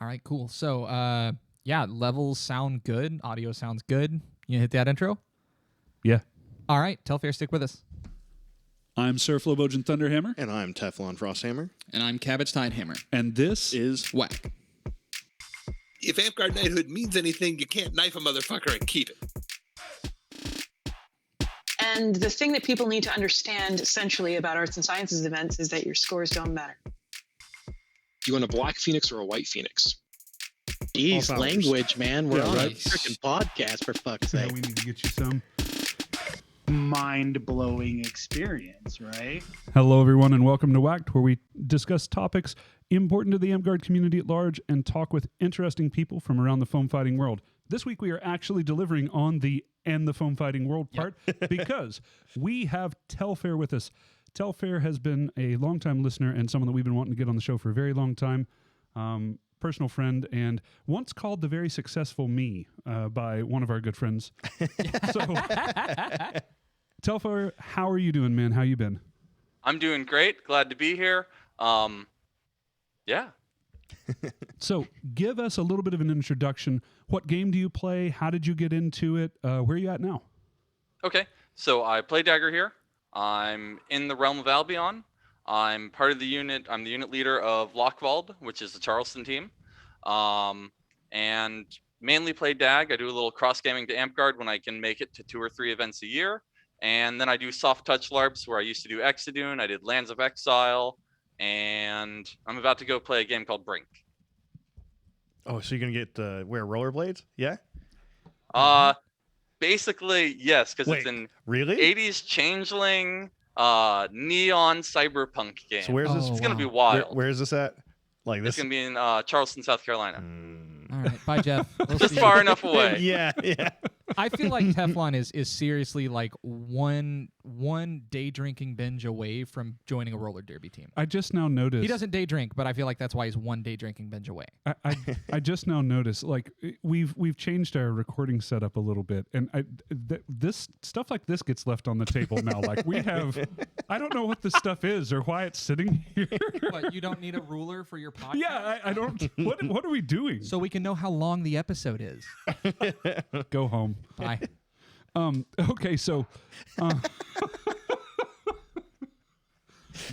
All right, cool. So, yeah, levels sound good. Audio sounds good. You hit that intro? Yeah. All right, Telfair, stick with us. I'm Sir Flobogen Thunderhammer. And I'm Teflon Frosthammer. And I'm Cabbage Tidehammer. And this Is WAK. If Amtgard knighthood means anything, you can't knife a motherfucker and keep it. And the thing that people need to understand essentially about arts and sciences events is that your scores don't matter. Do you want a black phoenix or a white phoenix? Jeez, powers. language, man. We're Yeah, on right. a freaking podcast, for fuck's sake. we need to get you some. Mind-blowing experience, right? Hello, everyone, and welcome to WAK, where we discuss topics important to the Amtgard community at large and talk with interesting people from around the foam fighting world. This week, we are actually delivering on the foam fighting world part because we have Telfair with us. Telfair has been a longtime listener and someone that we've been wanting to get on the show for a very long time. Personal friend, and once called the very successful me by one of our good friends. So, Telfair, how are you doing, man? How you been? I'm doing great. Glad to be here. Yeah. So, give us a little bit of an introduction. What game do you play? How did you get into it? Where are you at now? Okay. So I play Dagorhir. I'm in the realm of Albion. I'm part of the unit. I'm the unit leader of Lochwald, which is the Charleston team. And mainly play Dag. I do a little cross gaming to Amtgard when I can make it to 2 or 3 events a year. And then I do soft touch LARPs where I used to do Exodune. I did Lands of Exile. And I'm about to go play a game called Brink. Oh, so you're going to get wear rollerblades? Yeah? Basically, yes, because it's Wait, an really? 80s changeling neon cyberpunk game. So where's this? It's gonna be wow. wild. Where is this at? Like It's this? gonna be in Charleston, South Carolina. All right, bye, Jeff. We'll Just see far you. enough away. yeah. I feel like Teflon is seriously like one day drinking binge away from joining a roller derby team. I just now noticed. He doesn't day drink, but I feel like that's why he's one day drinking binge away. I just now noticed, like, we've changed our recording setup a little bit, and this stuff like this gets left on the table now. Like, we have, I don't know what this stuff is or why it's sitting here. What, you don't need a ruler for your podcast? Yeah, I don't. What are we doing? So we can know how long the episode is. Go home. Bye. Okay, so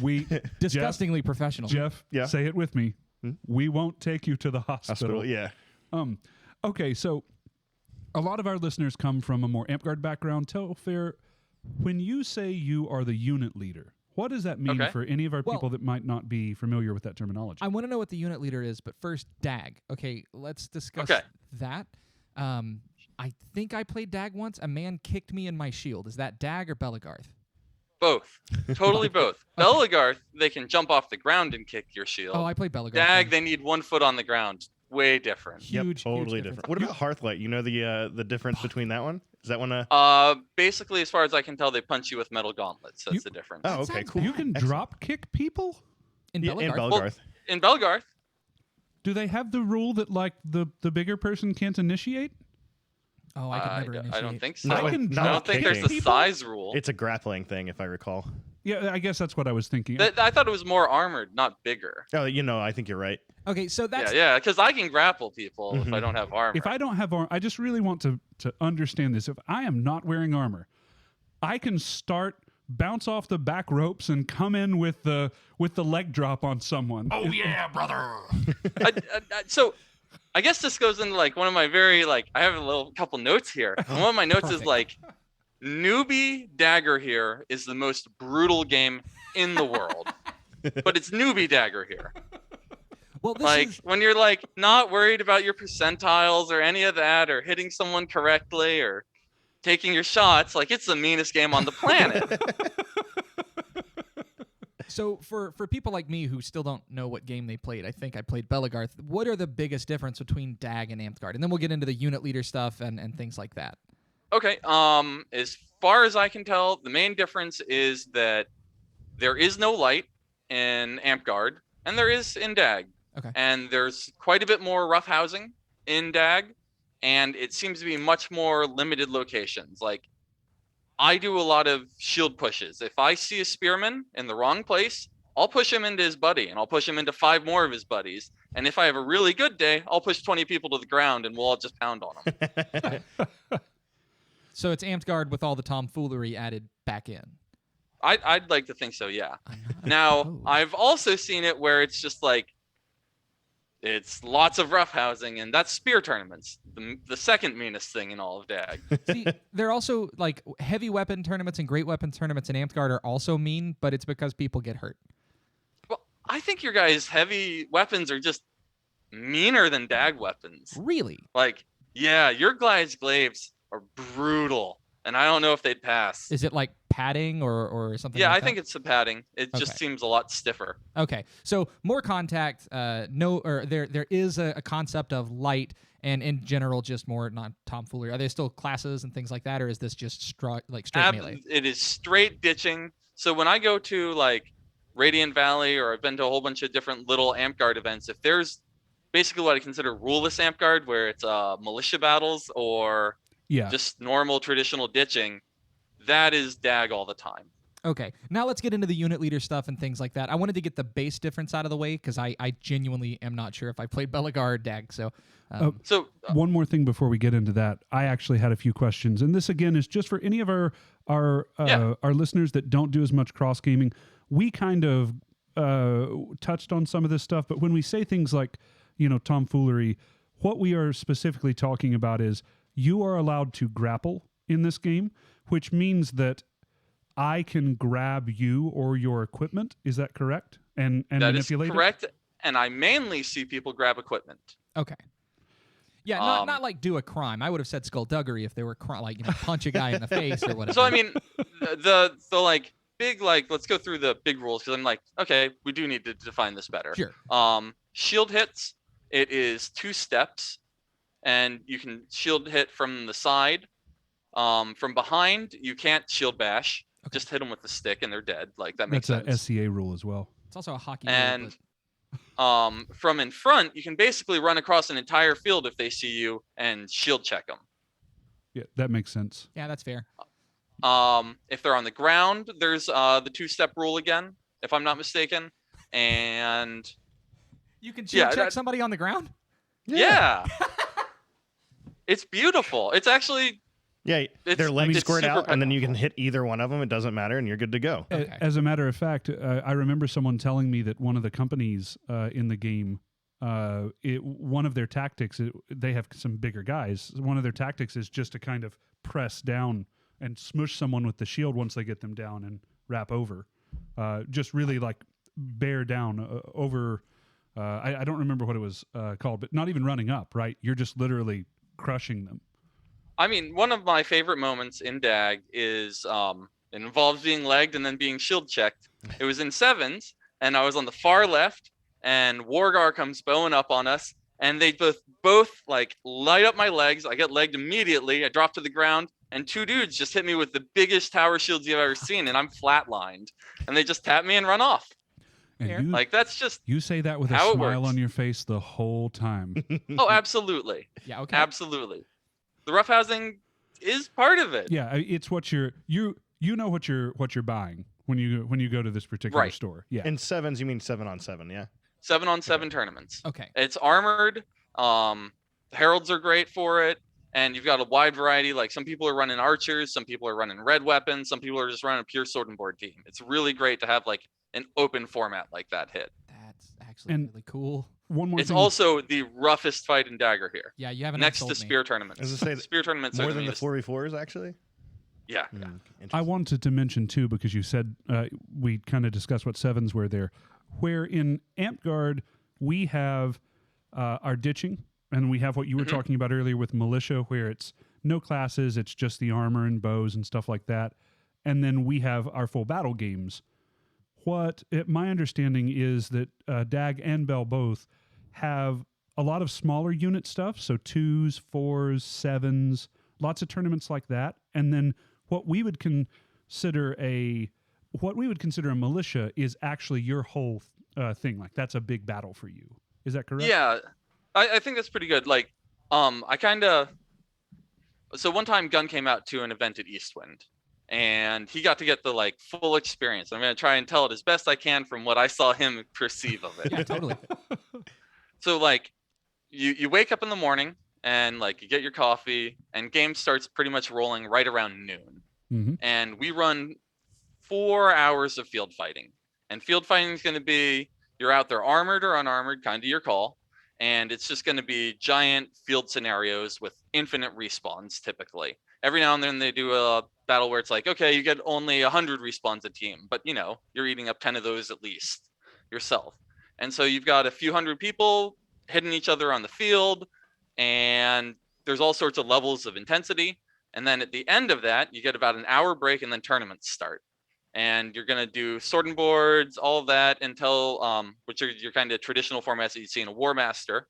we Disgustingly professional. Jeff, Yeah. say it with me. We won't take you to the hospital. Yeah. Okay, so a lot of our listeners come from a more Amtgard background. Telfair, when you say you are the unit leader, what does that mean Okay. for any of our Well- people that might not be familiar with that terminology? I want to know what the unit leader is, but first, Dag. Okay, let's discuss Okay. that. I think I played Dag once. A man kicked me in my shield. Is that Dag or Belagarth? Both. Totally both. Belagarth, they can jump off the ground and kick your shield. Oh, I played Belagarth. Dag, then. they need 1 foot on the ground. Way different. Huge, totally huge different. What about Hearthlight? You know the difference between that one? Is that one Basically, as far as I can tell, they punch you with metal gauntlets. That's the difference. Oh, okay, sounds cool. You can Excellent. drop kick people? In Yeah, Belagarth? and Belgarth. In Belagarth, Do they have the rule that, like, the bigger person can't initiate? Oh, I could never I initiate. don't think so. No, I can not I don't think there's kicking. a size rule. It's a grappling thing, if I recall. Yeah, I guess that's what I was thinking. I thought it was more armored, not bigger. Oh, I think you're right. Okay, so that's Yeah, because I can grapple people if I don't have armor. If I don't have armor, I just really want to understand this. If I am not wearing armor, I can bounce off the back ropes and come in with the leg drop on someone. Oh yeah, brother. So I guess this goes into like one of my I have a couple notes here. And one of my notes is like, newbie Dagorhir is the most brutal game in the world, but it's newbie Dagorhir. well. This Like is when you're like not worried about your percentiles or any of that, or hitting someone correctly or taking your shots, like it's the meanest game on the planet. so for people like me who still don't know what game they played. I think I played Belagarth. What are the biggest difference between Dag and Amtgard? And then we'll get into the unit leader stuff and things like that. Okay. As far as I can tell, the main difference is that there is no light in Amtgard, and there is in Dag. Okay. And there's quite a bit more rough housing in Dag, and it seems to be much more limited locations. Like, I do a lot of shield pushes. If I see a spearman in the wrong place, I'll push him into his buddy, and I'll push him into 5 more of his buddies. And if I have a really good day, I'll push 20 people to the ground, and we'll all just pound on them. So it's Amtgard with all the tomfoolery added back in. I'd like to think so, yeah. I'm not Now, opposed. I've also seen it where it's just like, it's lots of roughhousing, and that's spear tournaments, the second meanest thing in all of DAG. See, they're also like heavy weapon tournaments and great weapon tournaments in Amtgard are also mean, but it's because people get hurt. Well, I think your guys' heavy weapons are just meaner than DAG weapons. Really? Like, yeah, your guys' glaives are brutal, and I don't know if they'd pass. Is it like padding or something? Yeah, like I that? think it's the padding. It just Okay. seems a lot stiffer. Okay, so more contact. There is a concept of light, and in general, just more not tomfoolery. Are there still classes and things like that, or is this just straight melee? It is straight ditching. So when I go to like Radiant Valley, or I've been to a whole bunch of different little Amtgard events, if there's basically what I consider ruleless Amtgard, where it's militia battles or Yeah. just normal traditional ditching, that is DAG all the time. Okay, now let's get into the unit leader stuff and things like that. I wanted to get the base difference out of the way because I genuinely am not sure if I played Belagar or Dag. So, So One more thing before we get into that, I actually had a few questions, and this again is just for any of our listeners that don't do as much cross gaming. We kind of touched on some of this stuff, but when we say things like, tomfoolery, what we are specifically talking about is you are allowed to grapple in this game, which means that I can grab you or your equipment. Is that correct? And that is manipulate it? correct. And I mainly see people grab equipment. okay. Yeah, not like do a crime. I would have said skullduggery if they were punch a guy in the face or whatever. So I mean, the like big, like, let's go through the big rules, because I'm like, okay, we do need to define this better. Sure. Shield hits, it is 2 steps, and you can shield hit from the side. From behind, you can't shield bash. Okay. Just hit them with the stick and they're dead. Like, that makes That's a sense. SCA rule as well. It's also a hockey. rule, And but- from in front, you can basically run across an entire field if they see you and shield check them. Yeah, that makes sense. yeah, that's fair. If they're on the ground, there's the 2-step rule again, if I'm not mistaken. And You can Yeah, check that- somebody on the ground. yeah, it's beautiful. It's actually Yeah, It's- their legs it's squirt super out, and then you can powerful. hit either one of them. It doesn't matter, and you're good to go. Okay. As a matter of fact, I remember someone telling me that one of the companies in the game, one of their tactics, they have some bigger guys. One of their tactics is just to kind of press down and smush someone with the shield once they get them down and wrap over. Just really like bear down over. I don't remember what it was called, but not even running up, right? You're just literally crushing them. I mean, one of my favorite moments in DAG is it involves being legged and then being shield checked. It was in 7s, and I was on the far left, and Wargar comes bowing up on us, and they both like light up my legs. I get legged immediately. I drop to the ground, and 2 dudes just hit me with the biggest tower shields you've ever seen, and I'm flatlined. And they just tap me and run off. And Fair. you, Like, that's just you say that with a how it smile works. on your face the whole time. oh, absolutely, Yeah. Okay. absolutely. The roughhousing is part of it. Yeah, it's what you know what you're buying when you go to this particular Right. store. Yeah. In 7s, you mean 7-on-7, yeah? 7-on-7 tournaments. Okay. It's armored. Heralds are great for it, and you've got a wide variety. Like, some people are running archers, some people are running red weapons, some people are just running a pure sword and board team. It's really great to have like an open format like that hit. That's actually And- really cool. One more It's thing. also the roughest fight in Dagorhir, Yeah, you haven't next sold to me. spear tournaments. As I say, Spear tournaments are More the than the meanest. 4v4s, actually? Yeah. Mm, I interesting. wanted to mention too, because you said we kind of discussed what 7s were there. Where in Amtgard we have our ditching, and we have what you were Mhm. talking about earlier with militia, where it's no classes, it's just the armor and bows and stuff like that. And then we have our full battle games. My understanding is that Dag and Bell both have a lot of smaller unit stuff, so 2s, 4s, 7s, lots of tournaments like that. And then what we would consider a militia is actually your whole thing. Like, that's a big battle for you. Is that correct? Yeah, I think that's pretty good. Like, so one time Gun came out to an event at Eastwind, and he got to get the like full experience. I'm going to try and tell it as best I can from what I saw him perceive of it. Yeah, totally. So like you wake up in the morning and like you get your coffee and game starts pretty much rolling right around noon. Mhm. And we run 4 hours of field fighting. And field fighting is going to be you're out there armored or unarmored, kind of your call. And it's just going to be giant field scenarios with infinite respawns typically. Every now and then they do a battle where it's like, okay, you get only 100 respawns a team, but you know, you're eating up 10 of those at least yourself. And so you've got a few hundred people hitting each other on the field, and there's all sorts of levels of intensity. And then at the end of that, you get about an hour break, and then tournaments start. And you're going to do sorting boards, all of that until, which are your kind of traditional formats that you see in a War Master.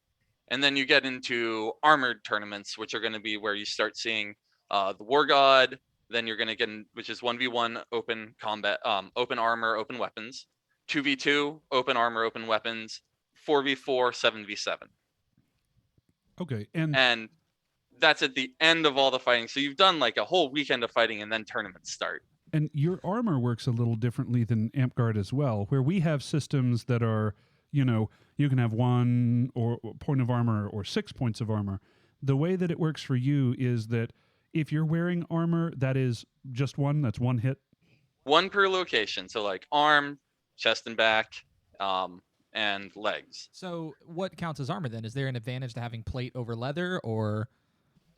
And then you get into armored tournaments, which are going to be where you start seeing the War God. Then you're going to get in, which is 1v1 open combat, open armor, open weapons, 2v2 open armor, open weapons, 4v4, 7v7. Okay, and And that's at the end of all the fighting. So you've done like a whole weekend of fighting, and then tournaments start. your armor works a little differently than Amtgard as well, where we have systems that are, you know, you can have 1 or point of armor or 6 points of armor. The way that it works for you is that if you're wearing armor, that is just one, that's one hit. One per location. So like arm, chest and back, and legs. So what counts as armor then? Is there an advantage to having plate over leather, or?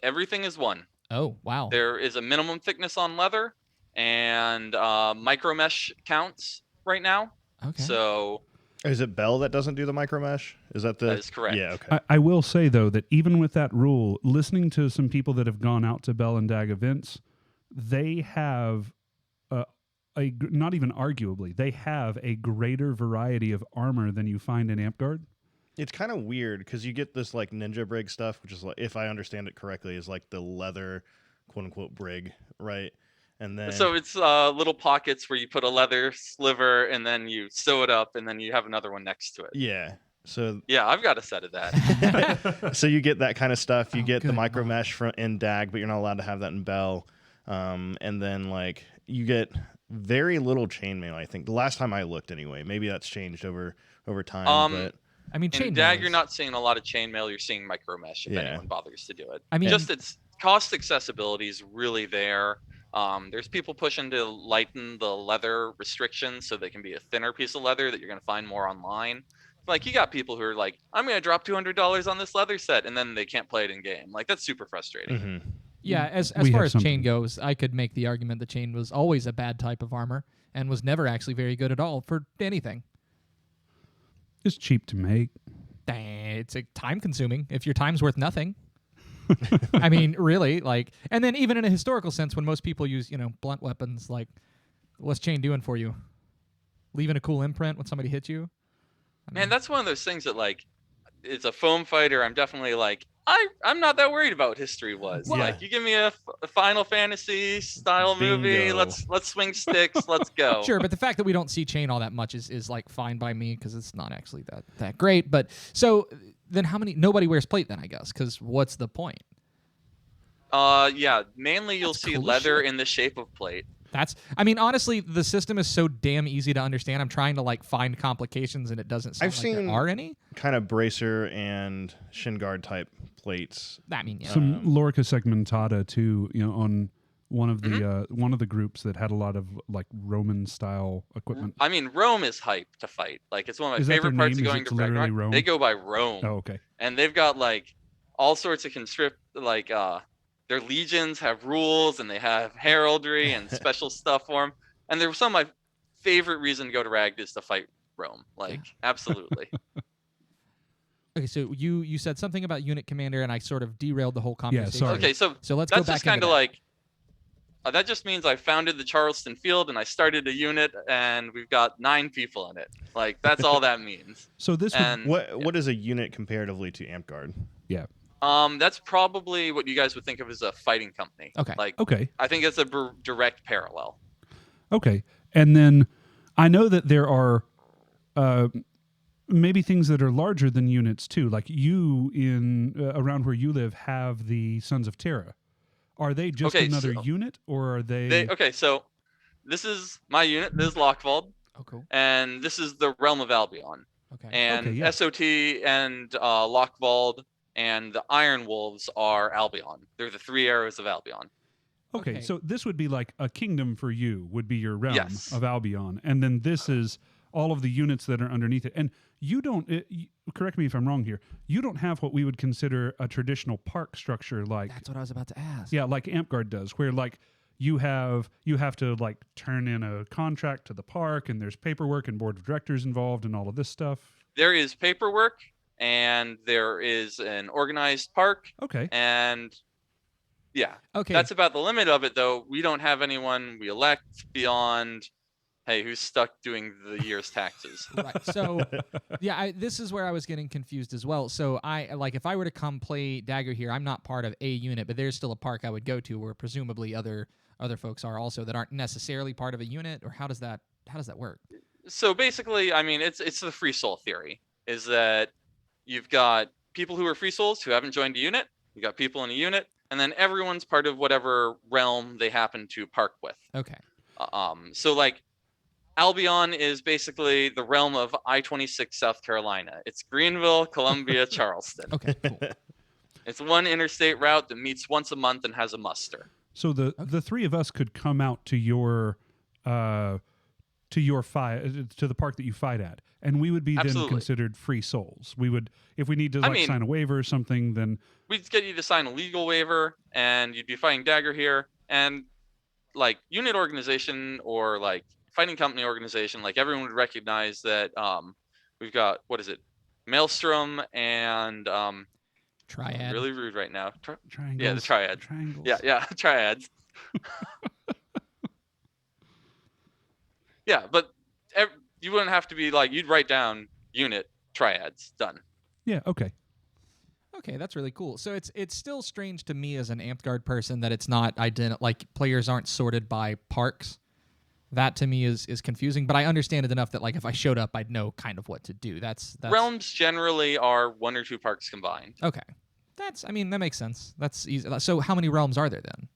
Everything is one. Oh, wow. There is a minimum thickness on leather, and micro mesh counts right now. Okay. So Is it Bell that doesn't do the micro mesh? Is that the? that is correct. Yeah. Okay. I will say, though, that even with that rule, listening to some people that have gone out to Bell and Dag events, they have not even arguably, they have a greater variety of armor than you find in Amtgard. It's kind of weird because you get this like ninja brig stuff, which is like, if I understand it correctly, is like the leather, quote unquote, brig, right? And then So it's little pockets where you put a leather sliver and then you sew it up and then you have another one next to it. yeah. So Yeah, I've got a set of that. so you get that kind of stuff. You Oh, get the good micro lord. mesh in Dag, but you're not allowed to have that in Bell. And then like you get very little chainmail. I think the last time I looked, anyway. Maybe that's changed over time. But I mean, In chain Dag, you're not seeing a lot of chainmail. You're seeing micro mesh if Yeah. anyone bothers to do it. I mean, Just its cost accessibility is really there. There's people pushing to lighten the leather restrictions so they can be a thinner piece of leather that you're going to find more online. Like you got people who are like, I'm going to drop $200 on this leather set, and then they can't play it in game. Like that's super frustrating. mhm. Yeah, as We far have as something. chain goes, I could make the argument that chain was always a bad type of armor and was never actually very good at all for anything. It's cheap to make. It's time consuming if your time's worth nothing. I mean, really, like, and then even in a historical sense, when most people use, you know, blunt weapons, like, what's chain doing for you? Leaving a cool imprint when somebody hits you? Man, that's one of those things that like, it's a foam fighter. I'm definitely like, I'm not that worried about what history was. Well, Like, you give me a Final Fantasy style movie. Bingo. Let's swing sticks. Let's go. Sure, but the fact that we don't see chain all that much is like fine by me because it's not actually that great. But so then nobody wears plate then, I guess, because what's the point? Yeah, mainly you'll That's see cool as leather shit. in the shape of plate. I mean, honestly, the system is so damn easy to understand. I'm trying to like find complications and it doesn't sound I've like seen- there are any. Kind of bracer and shin guard type plates. I mean, yeah. Some Lorica segmentata too, you know, on one of the groups that had a lot of like Roman style equipment. I mean, Rome is hype to fight. Like, it's one of my Is that their favorite parts of name? Is going it to literally Ragnarok. Rome? They go by Rome, Oh, okay. and they've got like all sorts of their legions have rules and they have heraldry and special stuff for them. And there's some of my favorite reason to go to Ragd is to fight Rome. Like, absolutely. Okay, so you said something about unit commander, and I sort of derailed the whole conversation. sorry. Okay, so So let's go that's back just kind into of that. like that just means I founded the Charleston Field and I started a unit and we've got 9 people in it. Like, that's all that means. So this would, And What is a unit comparatively to Amtgard? that's probably what you guys would think of as a fighting company. Okay. Like, okay. I think it's a direct parallel. Okay. And then I know that there are maybe things that are larger than units too. Like you in around where you live have the Sons of Terra. Are they just Okay, another so- unit, or are they? Okay, so this is my unit. This is Lockvold, Oh, cool. and this is the Realm of Albion. Okay. And Okay, yeah. SOT and Lockvold and the Iron Wolves are Albion. They're the 3 arrows of Albion. Okay, Okay. so this would be like a kingdom for you, would be your realm Yes. of Albion. And then this is all of the units that are underneath it. And you don't, correct me if I'm wrong here, you don't have what we would consider a traditional park structure like, That's what I was about to ask. yeah, like Amtgard does, where like you have to like turn in a contract to the park and there's paperwork and board of directors involved and all of this stuff. There is paperwork, and there is an organized park, Okay. and yeah, Okay. that's about the limit of it, though. We don't have anyone we elect beyond, hey, who's stuck doing the year's taxes? Right. So, yeah, this is where I was getting confused as well. So, if I were to come play Dagorhir, I'm not part of a unit, but there's still a park I would go to where presumably other folks are also that aren't necessarily part of a unit. Or how does that work? So basically, I mean, it's the free soul theory, is that you've got people who are free souls who haven't joined a unit, you got people in a unit, and then everyone's part of whatever realm they happen to park with. Okay. So like Albion is basically the realm of I-26 South Carolina. It's Greenville, Columbia, Charleston. Okay. Cool. It's one interstate route that meets once a month and has a muster. So the three of us could come out to your fight, to the park that you fight at, and we would be then Absolutely. considered free souls. We would, if we need to I like mean- sign a waiver or something, then We'd get you to sign a legal waiver, and you'd be fighting Dagorhir, and like unit organization or like fighting company organization, like everyone would recognize that we've got, what is it, Maelstrom and Triad. really rude right now. triangles. Yeah, the triad. Triangles. Yeah, triads. Yeah, but you wouldn't have to be like, you'd write down unit triads, done. Yeah. Okay. Okay, that's really cool. So it's still strange to me as an Amtgard person that it's not like players aren't sorted by parks. That to me is confusing, but I understand it enough that like if I showed up, I'd know kind of what to do. That's Realms generally are 1 or 2 parks combined. okay. I mean that makes sense. That's easy. So how many realms are there then?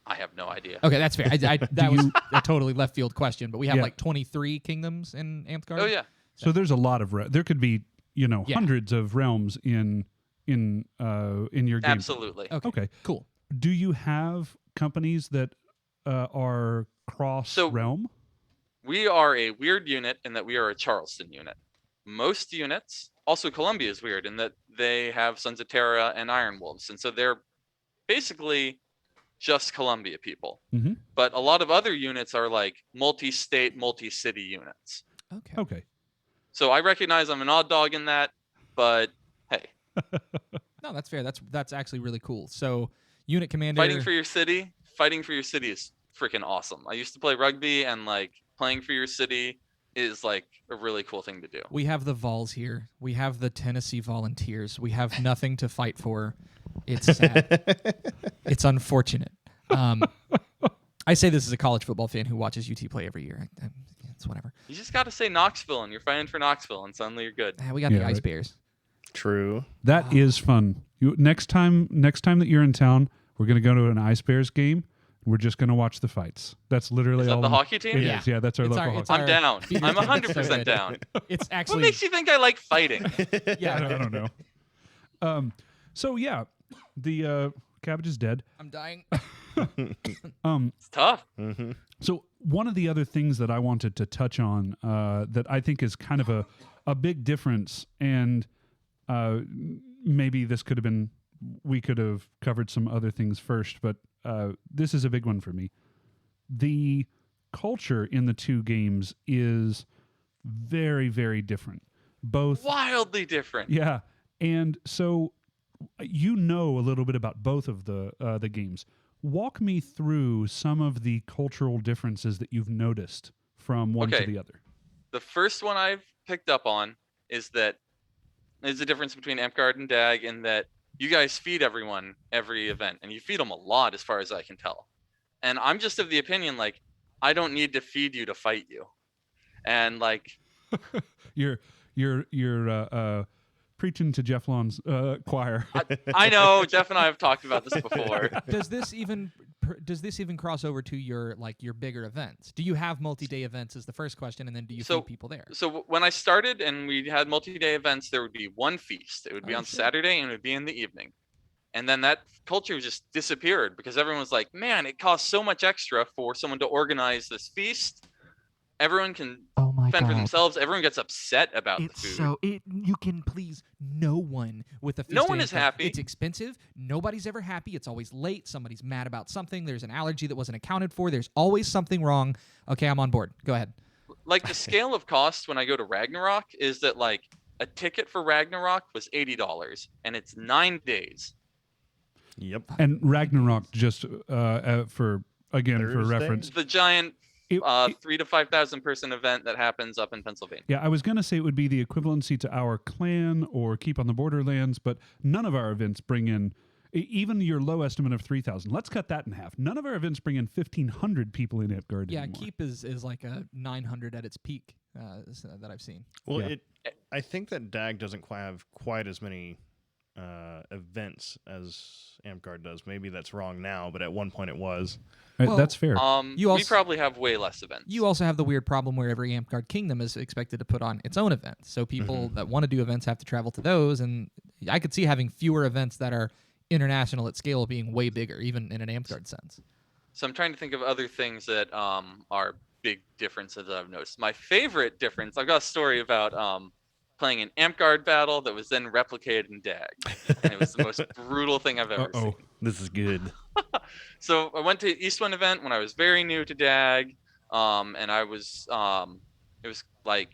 I have no idea. Okay, that's fair. That was a totally left field question, but we have Yeah. like 23 kingdoms in Amtgard. Oh yeah. So there's a lot of there could be Yeah. hundreds of realms in your game. Absolutely. Okay. Cool. Do you have companies that are cross realm? We are a weird unit in that we are a Charleston unit. Most units, also Columbia is weird in that they have Sons of Terra and Iron Wolves, and so they're basically just Columbia people. Mhm. But a lot of other units are like multi-state, multi-city units. Okay. Okay. So I recognize I'm an odd dog in that, but hey, No, that's fair. That's actually really cool. So unit commander fighting for your city is freaking awesome. I used to play rugby, and like playing for your city is like a really cool thing to do. We have the Vols here. We have the Tennessee Volunteers. We have nothing to fight for. It's sad. It's unfortunate. I say this as a college football fan who watches UT play every year. It's whatever. You just got to say Knoxville, and you're fighting for Knoxville, and suddenly you're good. We got Yeah, the Ice right. Bears. True. That is fun. Next time that you're in town, we're gonna go to an Ice Bears game. We're just gonna watch the fights. That's literally Is all. that the hockey team? It Yeah. is. Yeah, that's our It's local our- it's hockey. I'm down. Fever I'm team. 100% down. It's What actually makes you think I like fighting? yeah. I don't know. So yeah, the cabbage is dead. I'm dying. It's tough. Mm-hmm. So one of the other things that I wanted to touch on that I think is kind of a big difference, and maybe this could have been, we could have covered some other things first, but this is a big one for me. The culture in the two games is very, very different. Both Wildly different. yeah, and so you know a little bit about both of the games. Walk me through some of the cultural differences that you've noticed from one to Okay. the other. The first one I've picked up on is that there's a difference between Amtgard and Dag in that you guys feed everyone every event, and you feed them a lot as far as I can tell. And I'm just of the opinion, like, I don't need to feed you to fight you. And like, Your preaching to Jeff Long's choir. I know Jeff and I have talked about this before. Does this even cross over to your bigger events? Do you have multi-day events is the first question, and then do you see people there? So when I started and we had multi-day events, there would be one feast. It would be on shit. Saturday and it would be in the evening. And then that culture just disappeared because everyone was like, man, it costs so much extra for someone to organize this feast. Everyone can fend for themselves. Everyone gets upset about the food. You can please no one with a feast. No one is happy. It's expensive. Nobody's ever happy. It's always late. Somebody's mad about something. There's an allergy that wasn't accounted for. There's always something wrong. Okay, I'm on board. Go ahead. Like the scale of cost when I go to Ragnarok is that like a ticket for Ragnarok was $80 and it's 9 days. Yep. And Ragnarok, just for Thursday? reference, The giant 3,000 to 5,000 person event that happens up in Pennsylvania. Yeah, I was going to say it would be the equivalency to our clan or Keep on the Borderlands, but none of our events bring in, even your low estimate of 3,000. Let's cut that in half. None of our events bring in 1,500 people in Amtgard Yeah, anymore. Keep is like a 900 at its peak that I've seen. Well, Yeah. I think that DAG doesn't have quite as many events as Amtgard does. Maybe that's wrong now, but at one point it was. Well, That's fair. You We also- probably have way less events. You also have the weird problem where every Amtgard kingdom is expected to put on its own events. So people that want to do events have to travel to those, and I could see having fewer events that are international at scale being way bigger, even in an Amtgard sense. So I'm trying to think of other things that are big differences that I've noticed. My favorite difference, I've got a story about playing an Amtgard battle that was then replicated in DAG. And it was the most brutal thing I've ever seen. This is good. So I went to Eastwind event when I was very new to DAG, and I was it was like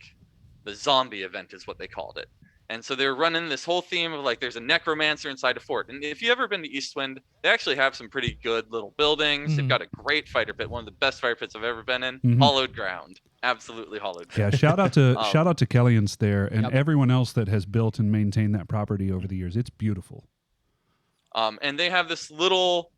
the zombie event is what they called it. And so they were running this whole theme of like there's a necromancer inside a fort. And if you've ever been to Eastwind, they actually have some pretty good little buildings. They've got a great fighter pit, one of the best fighter pits I've ever been in. Hollowed ground. Absolutely hollowed ground. Yeah, shout out to Kellyan's there and Yep. everyone else that has built and maintained that property over the years. It's beautiful. And they have this little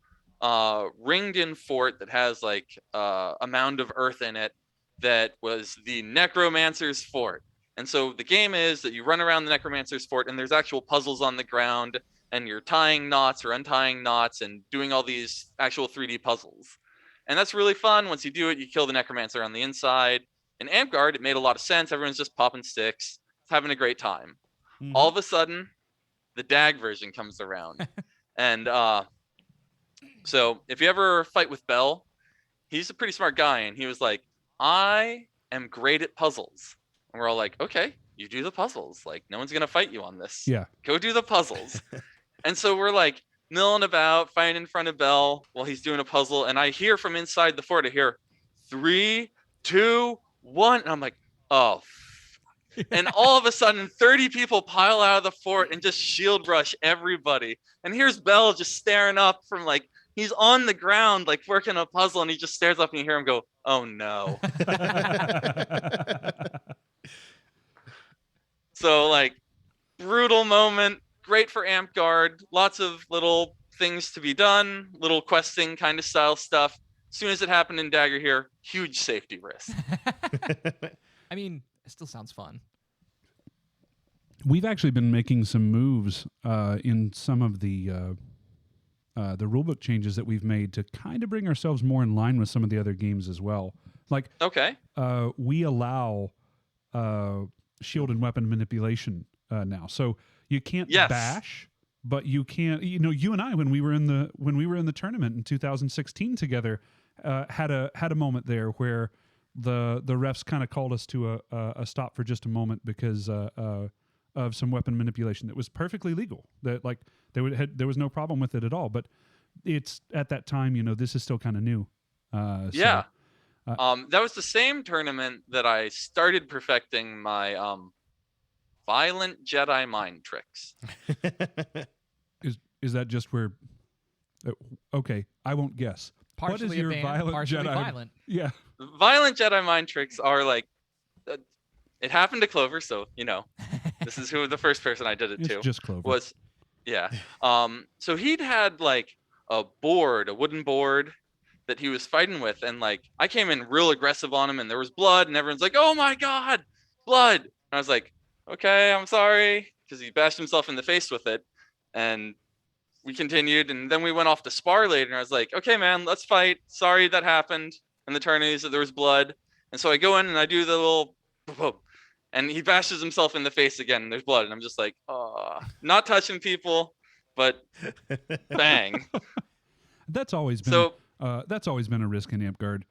ringed in fort that has like a mound of earth in it that was the necromancer's fort. And so the game is that you run around the necromancer's fort and there's actual puzzles on the ground and you're tying knots or untying knots and doing all these actual 3D puzzles. And that's really fun. Once you do it, you kill the necromancer on the inside. In Amtgard, it made a lot of sense. Everyone's just popping sticks, having a great time. All of a sudden, the DAG version comes around. And so if you ever fight with Bell, he's a pretty smart guy. And he was like, I am great at puzzles. And we're all like, okay, you do the puzzles. Like, no one's going to fight you on this. Yeah. Go do the puzzles. And so we're like milling about, fighting in front of Bell while he's doing a puzzle. And I hear from inside the fort, I hear 3, 2, 1. And I'm like, oh. And all of a sudden, 30 people pile out of the fort and just shield rush everybody. And here's Bell just staring up from like, he's on the ground, like working a puzzle. And he just stares up and you hear him go, oh no. So like brutal moment, great for Amtgard, lots of little things to be done, little questing kind of style stuff. As soon as it happened in Dagorhir, huge safety risk. I mean, it still sounds fun. We've actually been making some moves in some of the rulebook changes that we've made to kind of bring ourselves more in line with some of the other games as well. Like, Okay. we allow shield and weapon manipulation now, so you can't Yes. bash, but you can. You know, you and I, when we were in the tournament in 2016 together, had a moment there where the refs kind of called us to a stop for just a moment because of some weapon manipulation that was perfectly legal. That like there was no problem with it at all. But it's at that time, you know, this is still kind of new. Yeah. That was the same tournament that I started perfecting my violent Jedi mind tricks. Is that just where? Okay, I won't guess. What is Partially your advanced, violent partially Jedi? violent. Yeah. Violent Jedi mind tricks are like, it happened to Clover, so you know, this is who the first person I did it It's to just Clover. was. Yeah. So he'd had like a wooden board that he was fighting with, and like I came in real aggressive on him, and there was blood, and everyone's like, "Oh my God, blood!" And I was like, "Okay, I'm sorry." because he bashed himself in the face with it. And we continued, and then we went off to spar later, and I was like, okay, man, let's fight. Sorry that happened in the tourneys, that there was blood. And so I go in and I do the little boop, boop, and he bashes himself in the face again, and there's blood. And I'm just like, not touching people, but bang. That's always been So a risk in Amtgard,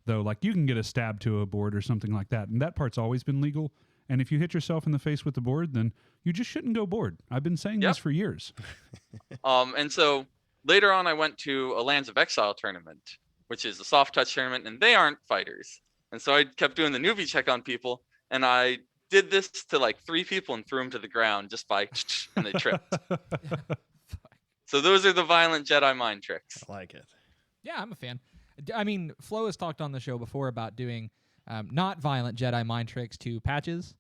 though. Like, you can get a stab to a board or something like that, and that part's always been legal. And if you hit yourself in the face with the board, then you just shouldn't go board. I've been saying this for years. And so later on, I went to a Lands of Exile tournament, which is a soft touch tournament, and they aren't fighters. And so I kept doing the newbie check on people, and I did this to like 3 people and threw them to the ground just by, and they tripped. So those are the violent Jedi mind tricks. I like it. Yeah, I'm a fan. I mean, Flo has talked on the show before about doing not violent Jedi mind tricks to patches.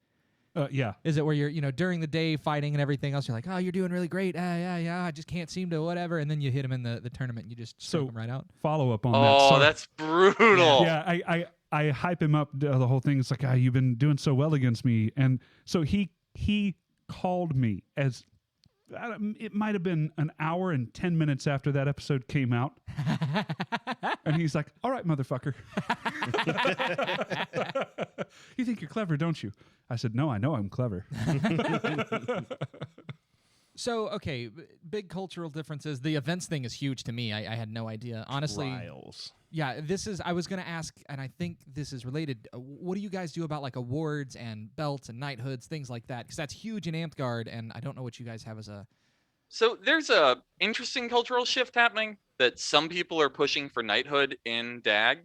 Yeah. Is it where you're, during the day fighting and everything else, you're like, oh, you're doing really great. Yeah, I just can't seem to whatever. And then you hit him in the tournament and you just stroke him right out. Follow up on that. Oh, So, that's brutal. yeah, I hype him up the whole thing. It's like, you've been doing so well against me. And so he called me as it might have been an hour and 10 minutes after that episode came out. And he's like, all right, motherfucker. You think you're clever, don't you? I said, no, I know I'm clever. So, okay, big cultural differences. The events thing is huge to me. I had no idea. Honestly, Trials. yeah, I was going to ask, and I think this is related. What do you guys do about like awards and belts and knighthoods, things like that? Because that's huge in Amtgard, and I don't know what you guys have as a... So there's a interesting cultural shift happening that some people are pushing for knighthood in Dag,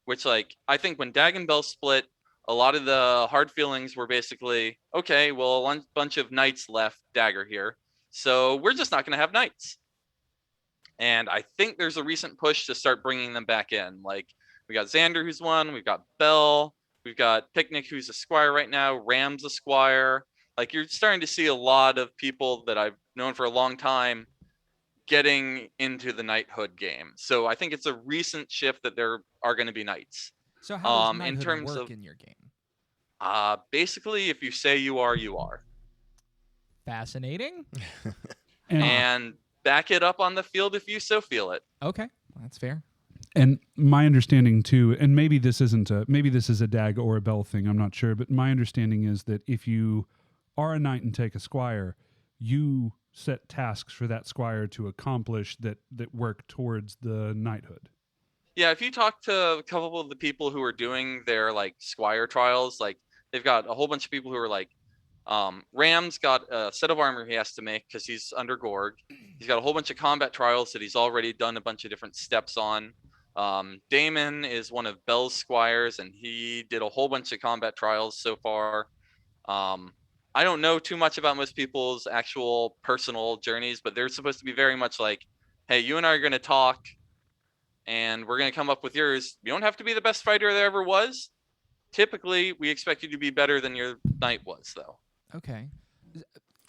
which like I think when Dag and Bell split, a lot of the hard feelings were basically, okay, well, a bunch of knights left Dagorhir, so we're just not going to have knights. And I think there's a recent push to start bringing them back in. Like we got Xander, who's one, we've got Bell, we've got Picnic, who's a squire right now, Ram's a squire. Like you're starting to see a lot of people that I've known for a long time getting into the knighthood game. So I think it's a recent shift that there are going to be knights. So how does in knighthood terms work of in your game? basically, if you say you are, you are. Fascinating. And back it up on the field if you so feel it. Okay, that's fair. And my understanding too, and maybe this is a Dag or a Bell thing, I'm not sure, but my understanding is that if you are a knight and take a squire, you set tasks for that squire to accomplish that work towards the knighthood. Yeah, if you talk to a couple of the people who are doing their like squire trials, like they've got a whole bunch of people who are like, Ram's got a set of armor he has to make because he's under Gorg. He's got a whole bunch of combat trials that he's already done a bunch of different steps on. Damon is one of Bell's squires, and he did a whole bunch of combat trials so far. I don't know too much about most people's actual personal journeys, but they're supposed to be very much like, hey, you and I are going to talk, and we're going to come up with yours. You don't have to be the best fighter there ever was. Typically, we expect you to be better than your knight was, though. Okay.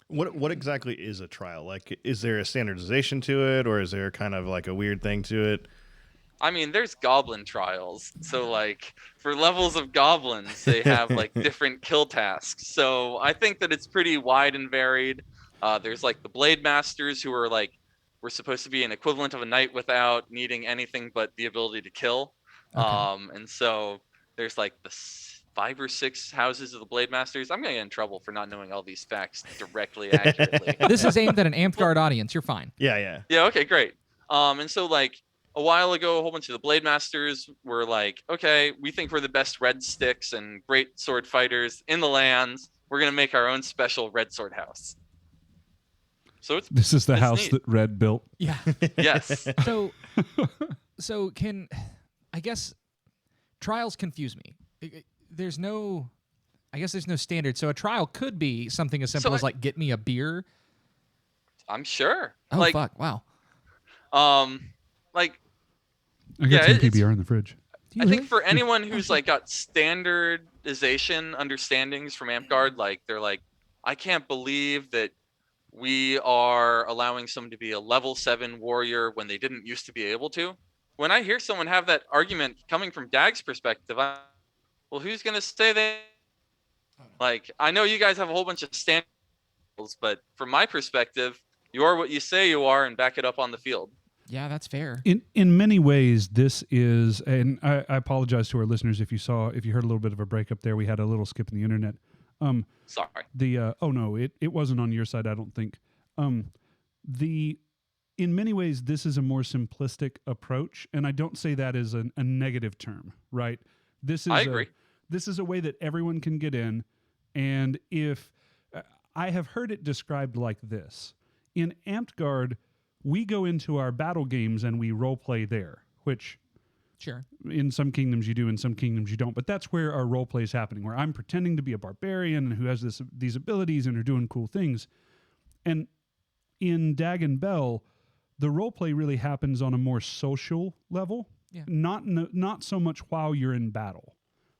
What exactly is a trial? Like, is there a standardization to it, or is there kind of like a weird thing to it? I mean, there's Goblin Trials. So, like, for levels of goblins, they have, like, different kill tasks. So I think that it's pretty wide and varied. There's, like, the Blade Masters who are, like, we're supposed to be an equivalent of a knight without needing anything but the ability to kill. Okay. And so there's, like, the 5 or 6 houses of the Blade Masters. I'm going to get in trouble for not knowing all these facts directly, accurately. This is aimed at an Amtgard audience. You're fine. Yeah. Yeah, okay, great. And so, like, a while ago, a whole bunch of the Blade Masters were like, okay, we think we're the best red sticks and great sword fighters in the lands. We're going to make our own special red sword house. So This is the it's house neat. that Red built. Yeah. Yes. So I guess trials confuse me. There's no standard. So a trial could be something as simple as like, get me a beer. I'm sure. Oh, like, fuck. Wow. Like, I got Yeah, some it's- PBR in the fridge. Do you I think really? for anyone who's like got standardization understandings from Amtgard, like they're like, I can't believe that we are allowing someone to be a level 7 warrior when they didn't used to be able to. When I hear someone have that argument coming from Dag's perspective, well, who's gonna say they? Like, I know you guys have a whole bunch of standard but from my perspective, you are what you say you are, and back it up on the field. Yeah, that's fair. In many ways, this is, and I apologize to our listeners if you heard a little bit of a breakup there. We had a little skip in the internet. Sorry. Oh no, it wasn't on your side, I don't think. In many ways, this is a more simplistic approach, and I don't say that as a negative term, right? I agree. This is a way that everyone can get in, and if I have heard it described like this. In Amtgard, we go into our battle games and we role play there, which Sure. in some kingdoms you do, in some kingdoms you don't. But that's where our role play is happening, where I'm pretending to be a barbarian who has these abilities and are doing cool things. And in Dag and Bell, the role play really happens on a more social level, Yeah. not so much while you're in battle.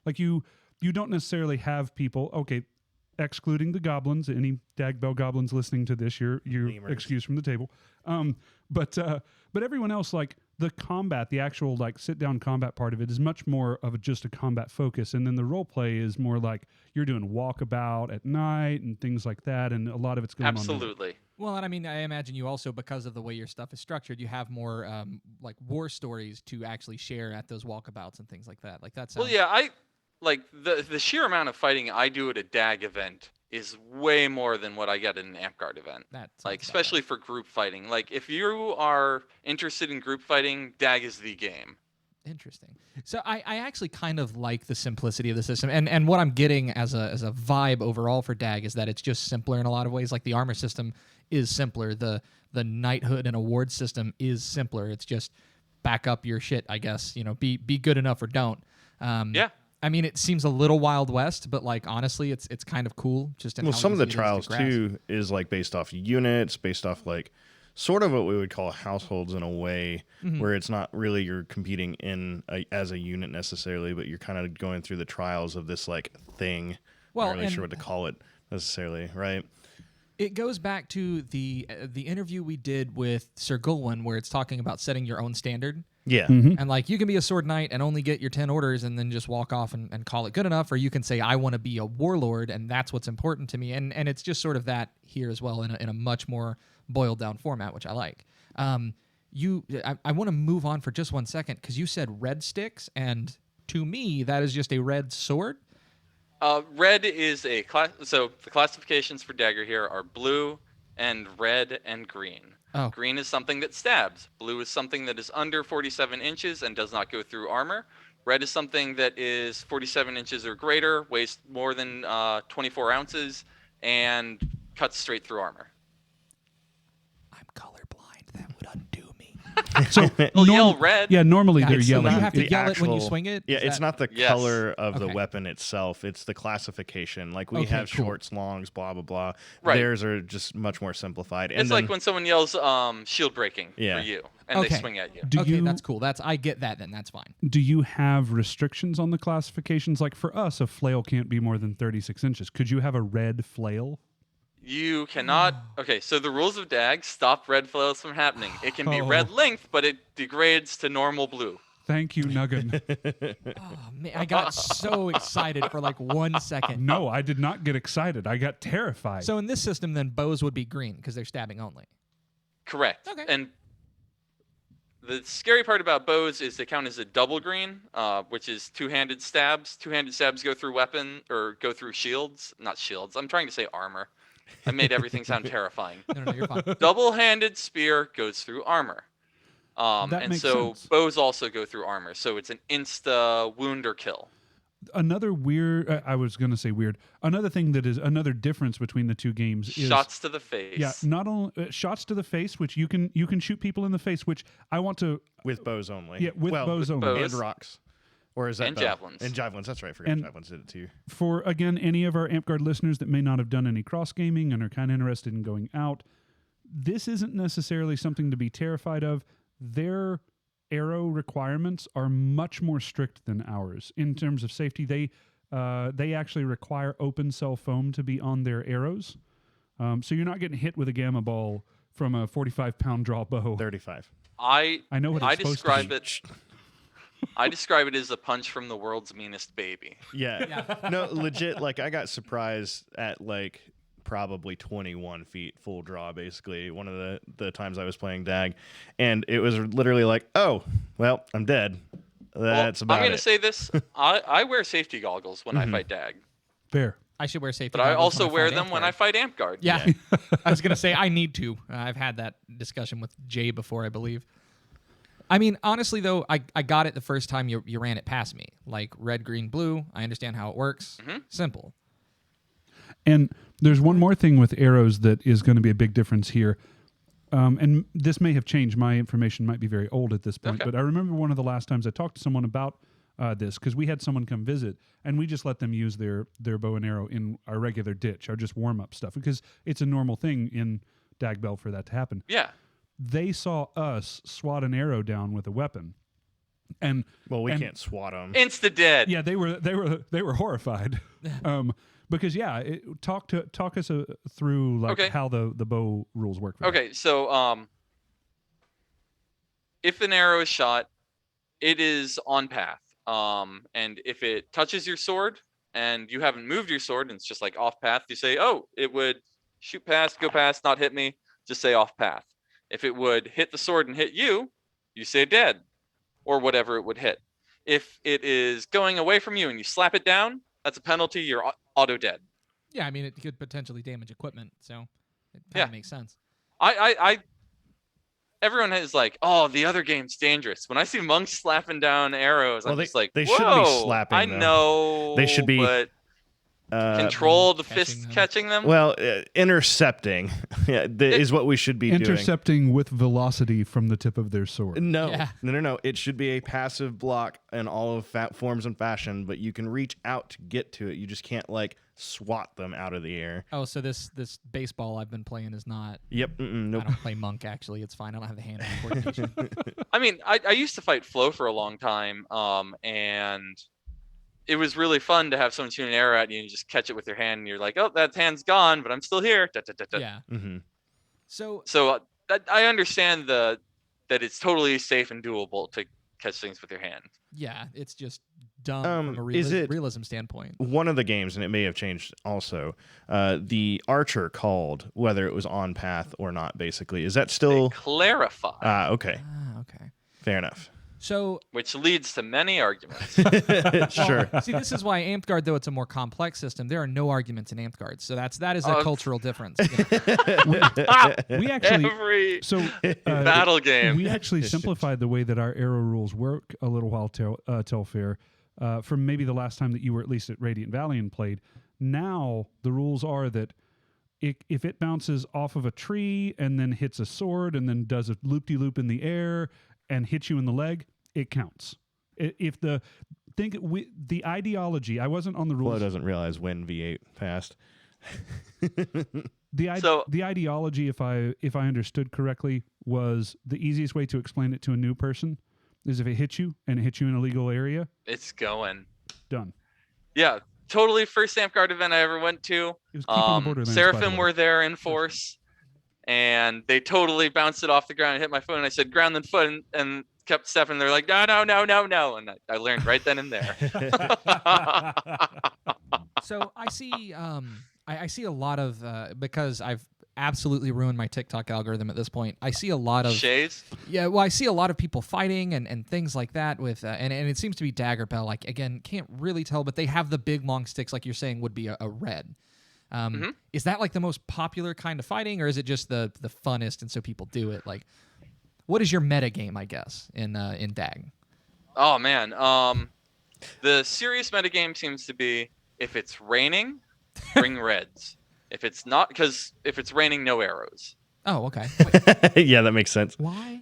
Like you don't necessarily have people, okay, excluding the goblins, any Dag Bell goblins listening to this, you're Lemurs. excused from the table. But everyone else, like the combat, the actual like sit down combat part of it is much more of just a combat focus, and then the role play is more like you're doing walkabout at night and things like that, and a lot of it's going on. Absolutely. Well, and I mean, I imagine you also, because of the way your stuff is structured, you have more like war stories to actually share at those walkabouts and things like that. Like that's Well, yeah, I like the sheer amount of fighting I do at a DAG event is way more than what I get at an Amtgard event. That sounds Like about especially for group fighting. Like if you are interested in group fighting, DAG is the game. Interesting. So I actually kind of like the simplicity of the system, and what I'm getting as a vibe overall for DAG is that it's just simpler in a lot of ways. Like the armor system is simpler, the knighthood and award system is simpler. It's just back up your shit, I guess. You know, be good enough or don't. Yeah. I mean, it seems a little Wild West, but like honestly, it's kind of cool. Just in Well, how some of the easy it is to trials grasp. too is like based off units, based off like sort of what we would call households in a way, where it's not really you're competing as a unit necessarily, but you're kind of going through the trials of this like thing. Well, I'm not really and- sure what to call it necessarily, right? It goes back to the interview we did with Sir Gulwin, where it's talking about setting your own standard. Yeah. And like you can be a sword knight and only get your 10 orders and then just walk off and call it good enough, or you can say I want to be a warlord and that's what's important to me. And it's just sort of that here as well in a much more boiled down format, which I like. I want to move on for just 1 second because you said red sticks, and to me that is just a red sword. Red is a class. So the classifications for Dagorhir are blue and red and green. Oh. Green is something that stabs. Blue is something that is under 47 inches and does not go through armor. Red is something that is 47 inches or greater, weighs more than 24 ounces, and cuts straight through armor. I'm colorblind. That would undo me. So Well, yell red. yeah, normally Yeah, they're it's yelling. you have to The yell it when you actual- swing it. Yeah, Is it's that- not the Yes. color of the Okay. weapon itself. It's the classification. Like we Okay, have cool. shorts, longs, blah, blah, blah. Right. Theirs are just much more simplified. And It's like when someone yells shield breaking Yeah. for you, and Okay. they swing at you. Okay, that's cool. I get that. Then that's fine. Do you have restrictions on the classifications? Like for us, a flail can't be more than 36 inches. Could you have a red flail? You cannot. Okay, so the rules of DAG stop red flails from happening. It can be red length, but it degrades to normal blue. Thank you, Nuggin. Oh man, I got so excited for like 1 second. No, I did not get excited. I got terrified. So in this system, then bows would be green because they're stabbing only. Correct. Okay. And the scary part about bows is they count as a double green, which is two-handed stabs. Two-handed stabs go through go through shields. Not shields. I'm trying to say armor. I made everything sound terrifying. No, you're fine. Double-handed spear goes through armor. That And makes so sense. bows also go through armor. So it's an insta wound or kill. Another weird, I was going to say weird. Another thing that is another difference between the two games is Shots to the face. Yeah, not only shots to the face, which you can shoot people in the face, which I want to. with bows only. Yeah, with bows only. bows. And rocks. Or is that And bow? javelins. And javelins. That's right. I forgot And- javelins did it too. For again, any of our Amtgard listeners that may not have done any cross gaming and are kind of interested in going out, this isn't necessarily something to be terrified of. Their arrow requirements are much more strict than ours in terms of safety. They actually require open cell foam to be on their arrows, so you're not getting hit with a gamma ball from a 45-pound draw bow. 35. I know what it's I supposed describe to be. it. I describe it as a punch from the world's meanest baby. Yeah. No, legit. Like I got surprised at like probably 21 feet full draw, basically, one of the times I was playing Dag. And it was literally like, oh, well, I'm dead. That's about it. I'm going to say this. I wear safety goggles when I fight Dag. Fair. I should wear safety But I goggles also when wear fight them when I Amtgard. fight Amtgard. Yeah. I was going to say I need to. I've had that discussion with Jay before, I believe. I mean, honestly, though, I got it the first time you ran it past me. Like red, green, blue. I understand how it works. Simple. And there's one more thing with arrows that is going to be a big difference here. And this may have changed. My information might be very old at this point. Okay. But I remember one of the last times I talked to someone about this, because we had someone come visit, and we just let them use their bow and arrow in our regular ditch, our just warm-up stuff, because it's a normal thing in Dagbell for that to happen. Yeah. They saw us swat an arrow down with a weapon. And we can't swat them. Insta dead. yeah, they were horrified. Because talk us through like Okay. how the bow rules work. For Okay, so if an arrow is shot, it is on path. And if it touches your sword and you haven't moved your sword and it's just like off path, you say, oh, it would shoot past, go past, not hit me, just say off path. If it would hit the sword and hit you, you say dead, or whatever it would hit. If it is going away from you and you slap it down, that's a penalty, you're auto dead. Yeah, I mean, it could potentially damage equipment, so it kind of makes sense. Everyone is like, oh, the other game's dangerous. When I see monks slapping down arrows, I'm just like, they whoa, shouldn't be slapping I them. know. They should be, but control the fist catching them. Well, intercepting is what we should be doing. intercepting with velocity from the tip of their sword. No. It should be a passive block in all of forms and fashion, but you can reach out to get to it. You just can't like swat them out of the air. Oh, so this baseball I've been playing is not. Yep. Nope. I don't play monk. Actually, it's fine. I don't have the hand coordination. I mean, I used to fight Flow for a long time, and it was really fun to have someone shoot an arrow at you and you just catch it with your hand, and you're like, oh, that hand's gone, but I'm still here. Da, da, da, da. Yeah. Mm-hmm. So I understand that it's totally safe and doable to catch things with your hand. yeah, it's just dumb from a realism standpoint. One of the games, and it may have changed also, the archer called whether it was on path or not, basically. Is that still... They clarify. Okay. Okay. Fair enough. So which leads to many arguments. Sure. See, this is why Amtgard, though it's a more complex system, there are no arguments in Amtgard. So that is a cultural difference. We actually Every battle game. We actually simplified the way that our arrow rules work a little while Telfair, from maybe the last time that you were at least at Radiant Valley and played. Now the rules are that if it bounces off of a tree and then hits a sword and then does a loop-de-loop in the air and hits you in the leg, it counts. If the ideology, I wasn't on the rules. Flo doesn't realize when V8 passed. The ideology, if I understood correctly, was the easiest way to explain it to a new person is if it hits you and it hits you in a legal area, it's going. done. Yeah, totally. First Amtgard event I ever went to. It was keeping the Borderlands, by the Seraphim way. were there in force, and they totally bounced it off the ground and hit my foot. And I said, ground then foot, and kept stepping. They're like, no. And I learned right then and there. So I see, I see a lot of because I've absolutely ruined my TikTok algorithm at this point. I see a lot of shades. Yeah, well, I see a lot of people fighting and things like that with, and it seems to be Dagger Bell. Like again, can't really tell, but they have the big long sticks, like you're saying, would be a red. Is that like the most popular kind of fighting, or is it just the funnest and so people do it? Like, what is your meta game, I guess, in Dag? Oh man, the serious meta game seems to be if it's raining, bring reds. If it's not, because if it's raining, no arrows. Oh, okay. Yeah, that makes sense. Why?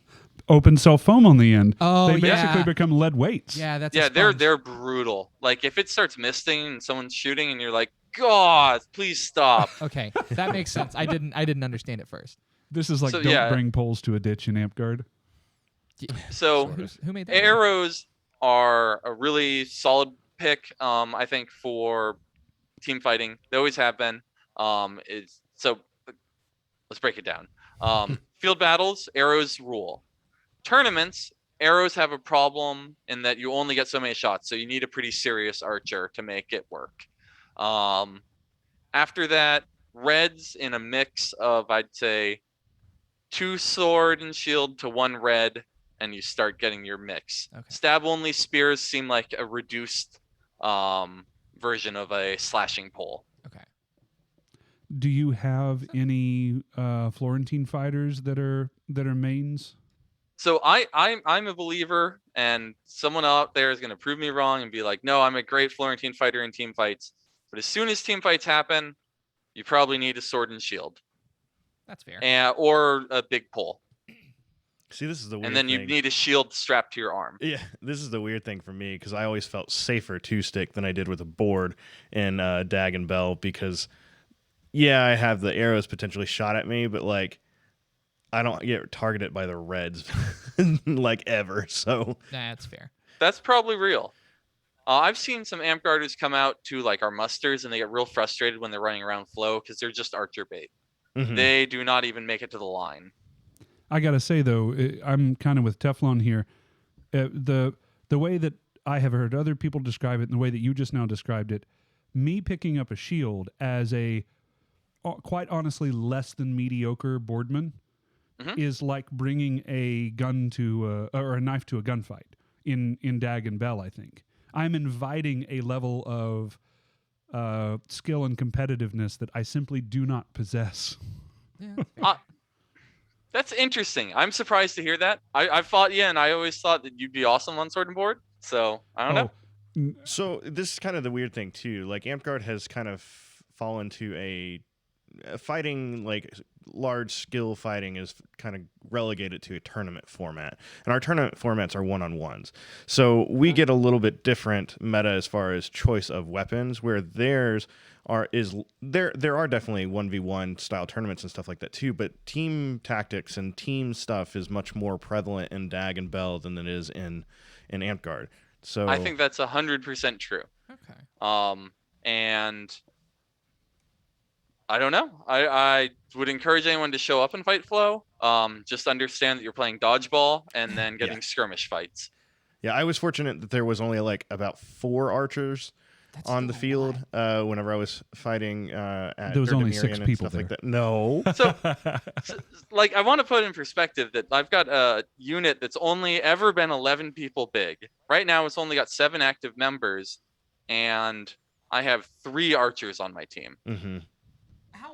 Open cell foam on the end. Oh, they yeah. basically become lead weights. Yeah, that's they're brutal. Like if it starts misting and someone's shooting, and you're like, God, please stop. Okay, that makes sense. I didn't understand it first. This is like don't bring poles to a ditch in Amtgard. So who made that? Arrows are a really solid pick, I think, for team fighting. They always have been. So let's break it down. Field battles, arrows rule. Tournaments, arrows have a problem in that you only get so many shots, so you need a pretty serious archer to make it work. After that, reds in a mix of, I'd say, 2 sword and shield to 1 red, and you start getting your mix. Okay. Stab only spears seem like a reduced version of a slashing pole. Okay. Do you have any Florentine fighters that are mains? So I'm a believer, and someone out there is going to prove me wrong and be like, no, I'm a great Florentine fighter in team fights. But as soon as team fights happen, you probably need a sword and shield, That's fair. or a big pole, See, this is the weird and then you thing. need a shield strapped to your arm. Yeah, this is the weird thing for me because I always felt safer 2-stick than I did with a board in Dag and Bell because, yeah, I have the arrows potentially shot at me, but like I don't get targeted by the reds like ever. So That's fair. That's probably real. I've seen some Amtgarders come out to like our musters, and they get real frustrated when they're running around flow because they're just archer bait. mhm. They do not even make it to the line. I gotta say though, I'm kind of with Teflon here. The way that I have heard other people describe it, and the way that you just now described it, me picking up a shield as a quite honestly less than mediocre boardman is like bringing a gun to or a knife to a gunfight in Dag and Bell. I think I'm inviting a level of skill and competitiveness that I simply do not possess. Yeah. That's interesting. I'm surprised to hear that. I've fought you, and I always thought that you'd be awesome on sword and board. So I don't know. So this is kind of the weird thing too. Like Amtgard has kind of fallen to a fighting, like large skill fighting is kind of relegated to a tournament format, and our tournament formats are one-on-ones. So we get a little bit different meta as far as choice of weapons, where there are definitely 1v1 style tournaments and stuff like that too, but team tactics and team stuff is much more prevalent in Dag and Bell than it is in Amtgard. So I think that's 100% true. Okay. And I don't know. I would encourage anyone to show up and fight flow. Just understand that you're playing dodgeball and then getting skirmish fights. Yeah, I was fortunate that there was only like about 4 archers on the field whenever I was fighting at There was only 6 and people stuff there. like that. No. So, like, I want to put in perspective that I've got a unit that's only ever been 11 people big. Right now, it's only got 7 active members, and I have 3 archers on my team. Mm-hmm.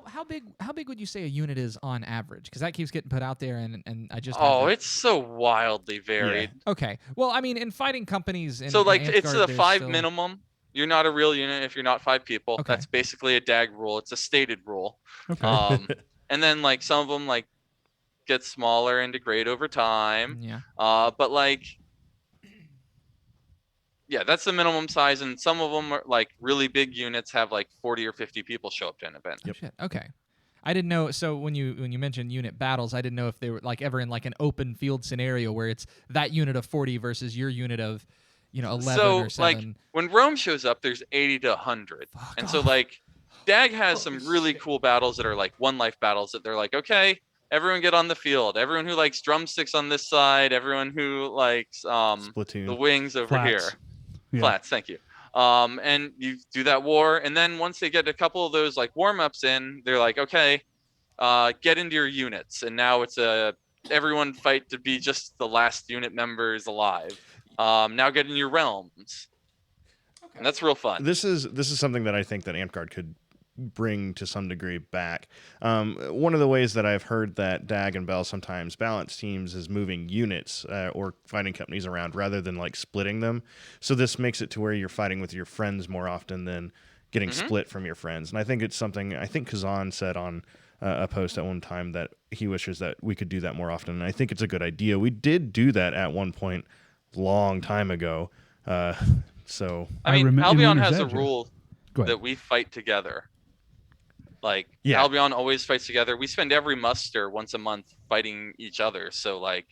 How big would you say a unit is on average? Because that keeps getting put out there, and I just It's so wildly varied. okay. Well, I mean, in fighting companies, So like in it's Amtgard, a there's 5 still- minimum. You're not a real unit if you're not 5 people. Okay. That's basically a DAG rule. It's a stated rule. Okay. And then like some of them like get smaller and degrade over time. Yeah. But like, yeah, that's the minimum size, and some of them are like really big units have like 40 or 50 people show up to an event. Oh, shit. Okay. I didn't know. So when you mentioned unit battles, I didn't know if they were like ever in like an open field scenario where it's that unit of 40 versus your unit of 11 So or 7. like when Rome shows up, there's 80 to 100, and so like DAG has some really cool battles that are like 1 life battles that they're like, okay, everyone get on the field. Everyone who likes drumsticks on this side. Everyone who likes Splatoon. the wings over Flats. here. Yeah. Flats, thank you. And you do that war, and then once they get a couple of those like warm-ups in, they're like, okay, get into your units, and now it's everyone fight to be just the last unit members alive. Now get in your realms, and that's real fun. This is something that I think that Amtgard could bring to some degree back. One of the ways that I've heard that Dag and Bell sometimes balance teams is moving units or fighting companies around rather than like splitting them. So this makes it to where you're fighting with your friends more often than getting split from your friends. And I think it's something I think Kazan said on a post at one time that he wishes that we could do that more often. And I think it's a good idea. We did do that at one point long time ago. So I mean, in Albion Winter's has a Edge, rule Go ahead. that we fight together. Like Yeah. Albion always fights together. We spend every muster once a month fighting each other. So like,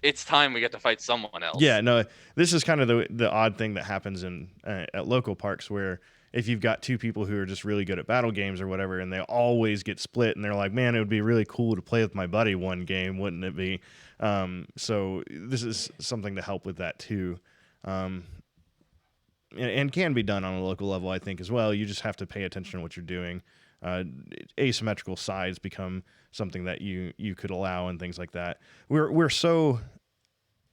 it's time we get to fight someone else. yeah, no, this is kind of the odd thing that happens in at local parks where if you've got 2 people who are just really good at battle games or whatever, and they always get split, and they're like, man, it would be really cool to play with my buddy one game, wouldn't it be? So this is something to help with that too. And can be done on a local level, I think, as well. You just have to pay attention to what you're doing. asymmetrical sides become something that you could allow and things like that. We're so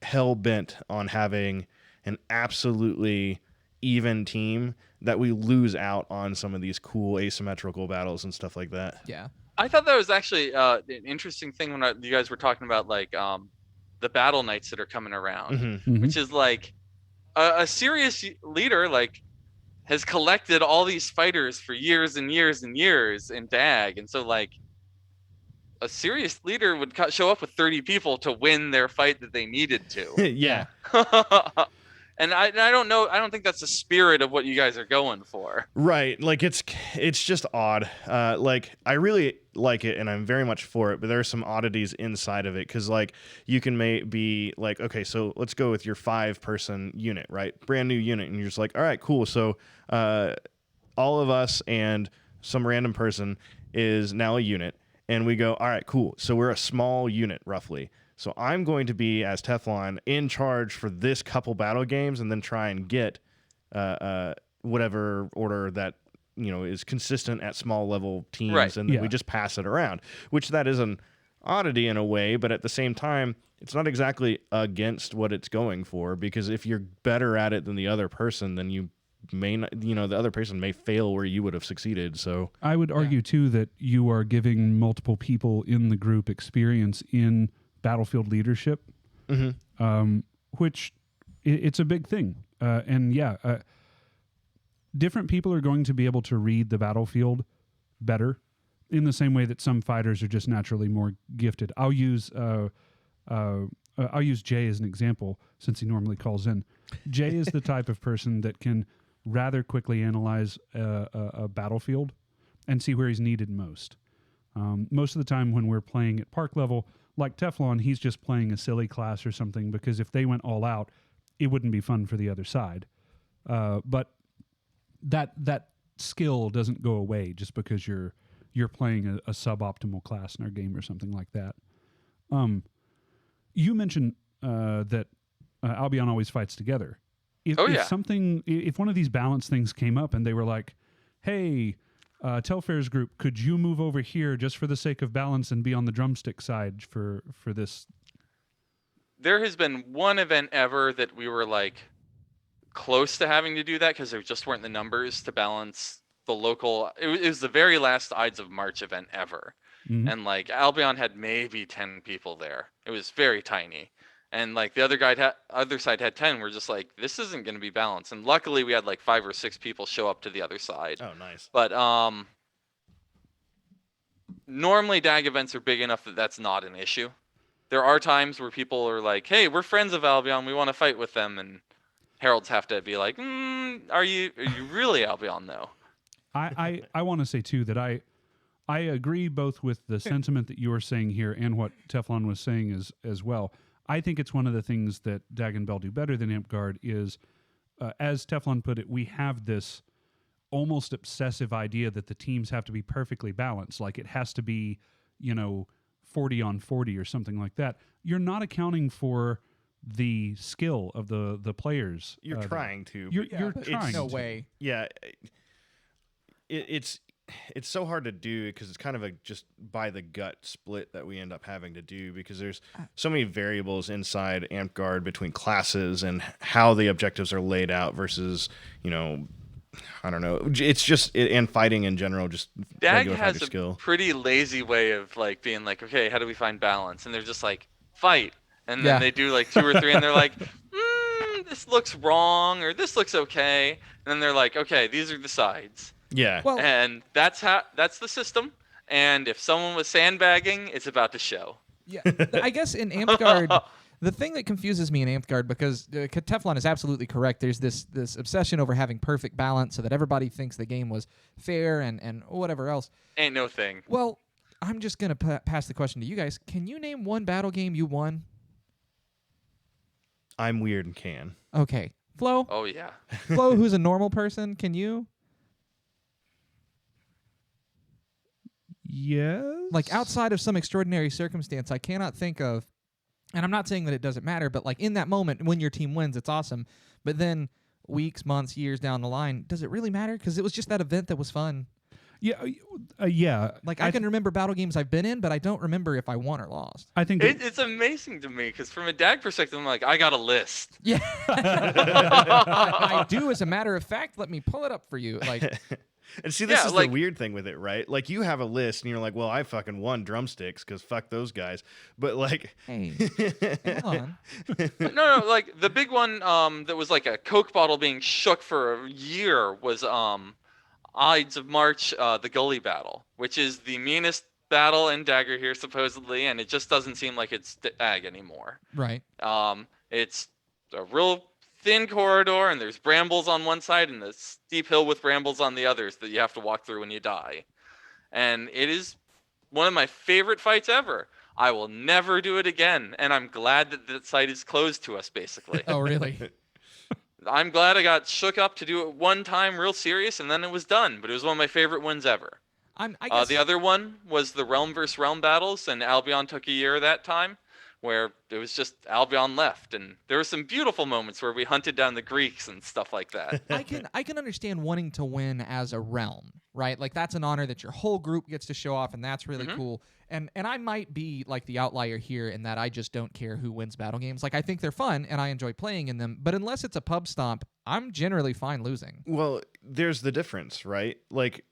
hell bent on having an absolutely even team that we lose out on some of these cool asymmetrical battles and stuff like that. Yeah. I thought that was actually an interesting thing when you guys were talking about like the battle knights that are coming around, Mhm. which is like a serious leader like has collected all these fighters for years and years and years in DAG, and so like a serious leader would show up with 30 people to win their fight that they needed to. Yeah. And I don't know. I don't think that's the spirit of what you guys are going for. Right. Like it's just odd. Like I really like it and I'm very much for it, but there are some oddities inside of it because like you can be like, okay, so let's go with your 5-person unit, right? Brand new unit, and you're just like, all right, cool. So all of us and some random person is now a unit, and we go, all right, cool. So we're a small unit roughly. So I'm going to be, as Teflon, in charge for this couple battle games and then try and get whatever order that, is consistent at small level teams. Right. And then we just pass it around, which that is an oddity in a way, but at the same time, it's not exactly against what it's going for, because if you're better at it than the other person, then you may not, the other person may fail where you would have succeeded. So I would argue, too, that you are giving multiple people in the group experience in battlefield leadership, which it's a big thing. Different people are going to be able to read the battlefield better in the same way that some fighters are just naturally more gifted. I'll use Jay as an example since he normally calls in. Jay is the type of person that can rather quickly analyze a battlefield and see where he's needed most. Most of the time when we're playing at park level, like Teflon, he's just playing a silly class or something, because if they went all out, it wouldn't be fun for the other side. But that skill doesn't go away just because you're playing a suboptimal class in our game or something like that. You mentioned that Albion always fights together. If one of these balance things came up and they were like, hey, Telfair's group, could you move over here just for the sake of balance and be on the drumstick side for this? There has been one event ever that we were like close to having to do that because there just weren't the numbers to balance the local. It was the very last Ides of March event ever. Mm-hmm. And like Albion had maybe 10 people there. It was very tiny. And like the other side had 10. We're just like, this isn't going to be balanced. And luckily we had like 5 or 6 people show up to the other side. Oh, nice. But normally DAG events are big enough that that's not an issue. There are times where people are like, hey, we're friends of Albion, we want to fight with them, and heralds have to be like, are you really Albion though? I want to say too that I agree both with the sentiment that you were saying here and what Teflon was saying as well. I think it's one of the things that Dag and Bell do better than Amtgard is, as Teflon put it, we have this almost obsessive idea that the teams have to be perfectly balanced. Like it has to be, 40 on 40 or something like that. You're not accounting for the skill of the players. You're trying to. You're trying. No to. way. Yeah. It's so hard to do because it's kind of a just by the gut split that we end up having to do, because there's so many variables inside Amtgard between classes and how the objectives are laid out versus, I don't know. It's just and fighting in general, just DAG regular has fighter a skill. pretty lazy way of like being like, okay, how do we find balance? And they're just like, fight. And then they do like 2 or 3 and they're like, this looks wrong or this looks okay. And then they're like, okay, these are the sides. Yeah. Well, And that's the system. And if someone was sandbagging, it's about to show. yeah, I guess in Amtgard, the thing that confuses me in Amtgard, because Teflon is absolutely correct. There's this obsession over having perfect balance so that everybody thinks the game was fair and whatever else. Ain't no thing. Well, I'm just going to pass the question to you guys. Can you name one battle game you won? I'm weird and can. Okay. Flo? Oh, yeah. Flo, who's a normal person, can you? Yes. Like outside of some extraordinary circumstance, I cannot think of, and I'm not saying that it doesn't matter, but like in that moment when your team wins, it's awesome. But then weeks, months, years down the line, does it really matter? Because it was just that event that was fun. Yeah. Like I can remember battle games I've been in, but I don't remember if I won or lost. I think It's amazing to me because from a DAG perspective, I'm like, I got a list. Yeah, I do. As a matter of fact, let me pull it up for you. Like, And see, this Yeah, is like- the weird thing with it, right? Like, you have a list, and you're like, well, I fucking won drumsticks, because fuck those guys. But, like... hey, hang on. No, like the big one that was like a Coke bottle being shook for a year was Ides of March, the Goalie Battle, which is the meanest battle in Dagorhir supposedly, and it just doesn't seem like it's Dag anymore. Right. It's a real thin corridor, and there's brambles on one side and a steep hill with brambles on the others that you have to walk through when you die. And it is one of my favorite fights ever. I will never do it again, and I'm glad that the site is closed to us, basically. Oh, really? I'm glad I got shook up to do it one time real serious, and then it was done, but it was one of my favorite wins ever. I guess The other one was the Realm versus Realm battles, and Albion took a year that time, where it was just Albion left, and there were some beautiful moments where we hunted down the Greeks and stuff like that. I can understand wanting to win as a realm, right? Like that's an honor that your whole group gets to show off, and that's really cool. And I might be like the outlier here in that I just don't care who wins battle games. Like I think they're fun and I enjoy playing in them, but unless it's a pub stomp, I'm generally fine losing. Well, there's the difference, right? Like,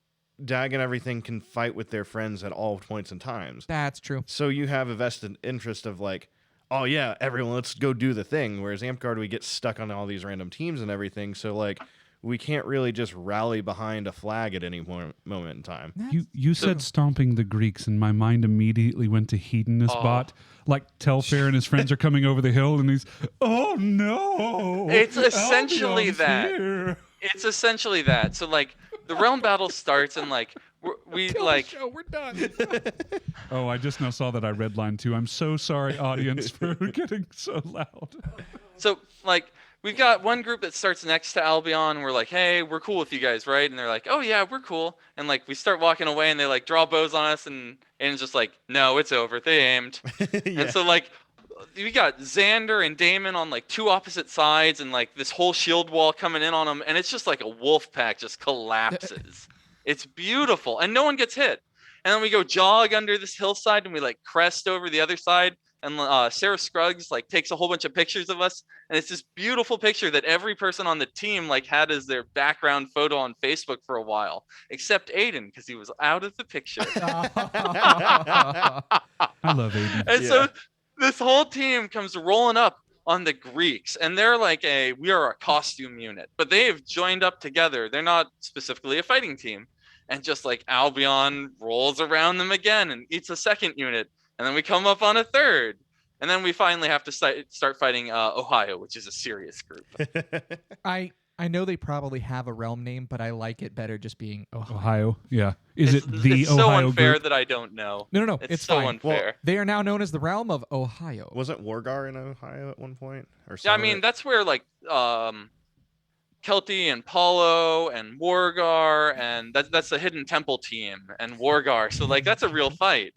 Dag and everything can fight with their friends at all points and times. That's true. So you have a vested interest of like, oh yeah, everyone, let's go do the thing. Whereas Amtgard, we get stuck on all these random teams and everything. So like, we can't really just rally behind a flag at any moment in time. You said stomping the Greeks, and my mind immediately went to Hedonist Bot. Like Telfair and his friends are coming over the hill, and he's, oh no! It's essentially Albion's that. here." It's essentially that. So like the realm battle starts and like we Kill like the show. We're done. Oh, I just now saw that I redlined too. I'm so sorry, audience, for getting so loud. so like we've got one group that starts next to Albion and we're like, hey, we're cool with you guys, right? And they're like, oh yeah, we're cool. And like we start walking away and they like draw bows on us and it's just like, no, it's over. They aimed. Yeah. And so like we got Xander and Damon on like two opposite sides and like this whole shield wall coming in on them, and it's just like a wolf pack just collapses. It's beautiful, and no one gets hit. And then we go jog under this hillside and we like crest over the other side, and Sarah Scruggs like takes a whole bunch of pictures of us, and it's this beautiful picture that every person on the team like had as their background photo on Facebook for a while, except Aiden because he was out of the picture. I love Aiden. And so this whole team comes rolling up on the Greeks, and they're like we are a costume unit, but they have joined up together. They're not specifically a fighting team. And just like Albion rolls around them again and eats a second unit. And then we come up on a third. And then we finally have to start fighting Ohio, which is a serious group. I know they probably have a realm name, but I like it better just being Ohio. Ohio, yeah. Is it the it's Ohio so unfair group? that I don't know. No. It's It's so fine. unfair. They are now known as the realm of Ohio. Wasn't Wargar in Ohio at one point? Or Yeah, I some of mean, it? that's where like Kelty and Paulo and Wargar, and that's the Hidden Temple team and Wargar. So like that's a real fight.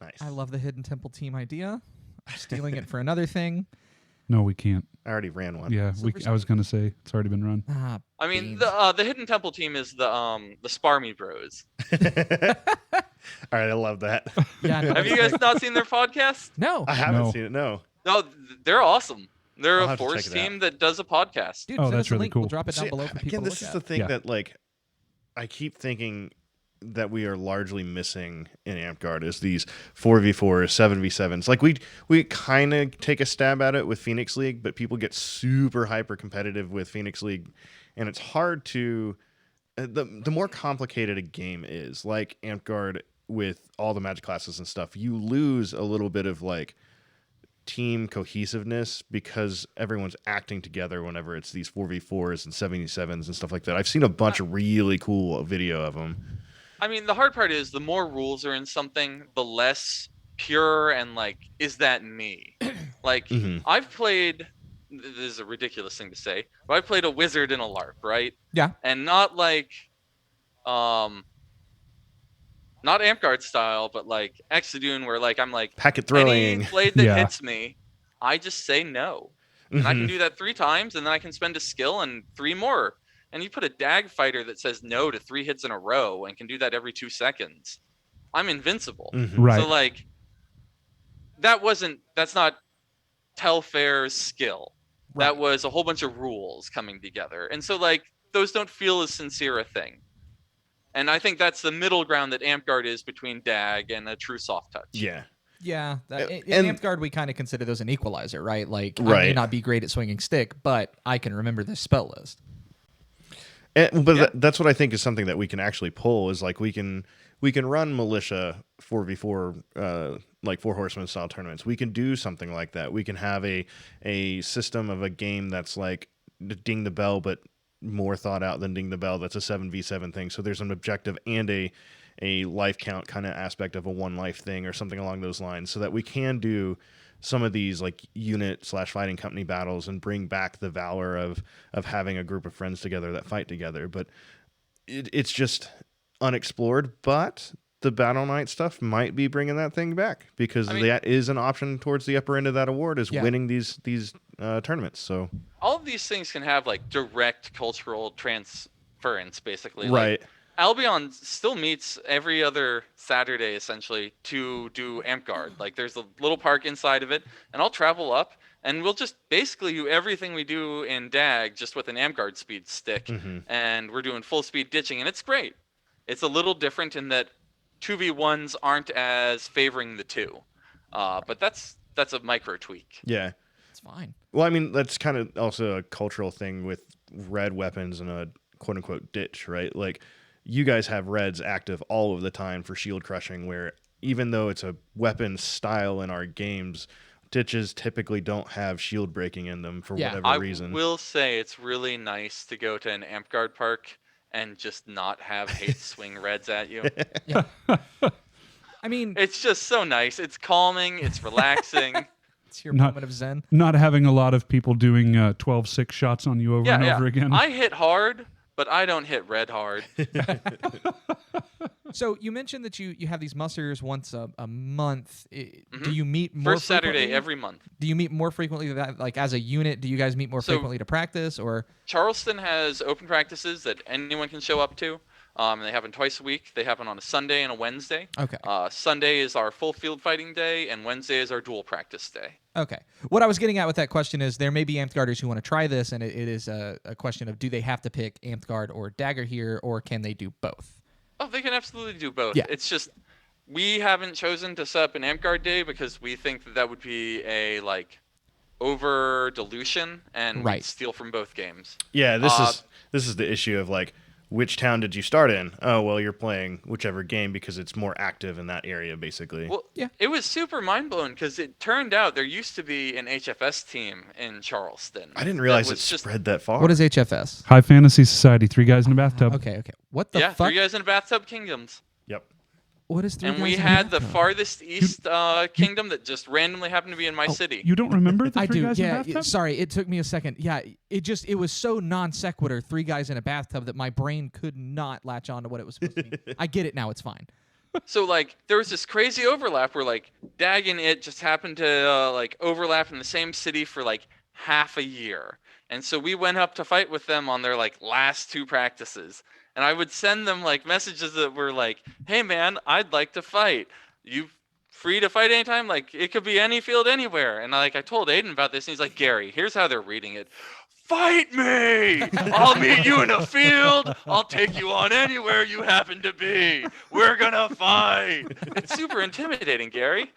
Nice. I love the Hidden Temple team idea. I'm stealing it for another thing. No, we can't. I already ran one. Yeah, I was going to say, it's already been run. I mean, beans. the Hidden Temple team is the Sparmy Bros. All right, I love that. Yeah, no, Have you guys not seen their podcast? No. I haven't No. seen it. No. No, they're awesome. They're I'll a have to check Force it team that does a podcast. Dude, Oh, send that's us a really link. We'll cool. drop it down See, below for people again, to this look is at. the thing Yeah. that like I keep thinking that we are largely missing in Amtgard is these 4v4s, 7v7s. Like we kind of take a stab at it with Phoenix League, but people get super hyper competitive with Phoenix League, and it's hard to the more complicated a game is, like Amtgard with all the magic classes and stuff, you lose a little bit of like team cohesiveness because everyone's acting together whenever it's these 4v4s and 77s and stuff like that. I've seen a bunch of really cool video of them. I mean, the hard part is the more rules are in something, the less pure and like, is that me? Like, Mhm. I've played. This is a ridiculous thing to say, but I played a wizard in a LARP, right? Yeah. And not like, not Amtgard style, but like Exodune, where like I'm like Packet any throwing. blade that Yeah. hits me, I just say no. And I can Mhm. do that 3 times, and then I can spend a skill and 3 more. and you put a Dag fighter that says no to 3 hits in a row and can do that every 2 seconds, I'm invincible. Right. So like, that's not Telfair's skill. Right. That was a whole bunch of rules coming together. And so like, those don't feel as sincere a thing. And I think that's the middle ground that Amtgard is between Dag and a true soft touch. Yeah. Yeah, in And- Amtgard we kind of consider those an equalizer, right? Like I may Right. not be great at swinging stick, but I can remember this spell list. But Yeah. that's what I think is something that we can actually pull is like we can run militia 4v4 like 4 horsemen style tournaments. We can do something like that. We can have a system of a game that's like Ding the Bell but more thought out than Ding the Bell. That's a 7v7 thing. So there's an objective and a life count kind of aspect of a 1 life thing or something along those lines, so that we can do some of these like unit/fighting company battles and bring back the valor of having a group of friends together that fight together. But it's just unexplored. But the Battle Knight stuff might be bringing that thing back, because that is an option towards the upper end of that award, is winning these tournaments. So all of these things can have like direct cultural transference, basically. right. Like, Albion still meets every other Saturday, essentially, to do Amtgard. Like, there's a little park inside of it, and I'll travel up, and we'll just basically do everything we do in Dag, just with an Amtgard speed stick, and we're doing full speed ditching, and it's great. It's a little different in that 2v1s aren't as favoring the 2, but that's a micro tweak. Yeah. It's fine. Well, I mean, that's kind of also a cultural thing with red weapons and a quote-unquote ditch, right? Like, you guys have reds active all of the time for shield crushing, where even though it's a weapon style in our games, ditches typically don't have shield breaking in them for whatever reason. I will say it's really nice to go to an Amtgard park and just not have hate swing reds at you. Yeah. I mean, It's just so nice. It's calming. It's relaxing. it's your moment of zen. Not having a lot of people doing 12-6 shots on you over and over again. I hit hard, but I don't hit red hard. So you mentioned that you have these musters once a month. Do you meet more First Saturday frequently? every month. Do you meet more frequently than that, like as a unit? Do you guys meet more frequently to practice, or? Charleston has open practices that anyone can show up to. They happen twice a week. They happen on a Sunday and a Wednesday. Okay. Sunday is our full field fighting day, and Wednesday is our dual practice day. Okay. What I was getting at with that question is there may be Amtgarders who want to try this, and it is a question of, do they have to pick Amtgard or Dagorhir, or can they do both? Oh, they can absolutely do both. Yeah. It's just we haven't chosen to set up an Amtgard day because we think that would be a over dilution and we'd steal from both games. Yeah, this is the issue of like, which town did you start in? Oh, well, you're playing whichever game because it's more active in that area, basically. Well, Yeah. It was super mind-blowing because it turned out there used to be an HFS team in Charleston. I didn't realize that it was spread that far. What is HFS? High Fantasy Society, 3 guys in a bathtub. Okay. What the Yeah, fuck? 3 guys in a bathtub kingdoms. Yep. What is 3 And guys we in a had the bathtub? farthest east kingdom that just randomly happened to be in my city. You don't remember the I 3 do. guys in a Yeah. bathtub? Sorry, it took me a second. Yeah. It was so non sequitur, 3 guys in a bathtub, that my brain could not latch on to what it was supposed to mean. I get it now. It's fine. So there was this crazy overlap where Dag and it just happened to overlap in the same city for half a year. And so we went up to fight with them on their last 2 practices. And I would send them messages that were hey man, I'd like to fight. You free to fight anytime? It could be any field anywhere. And I told Aiden about this, and he's like, Gary, here's how they're reading it. Fight me! I'll meet you in a field. I'll take you on anywhere you happen to be. We're gonna fight. It's super intimidating, Gary.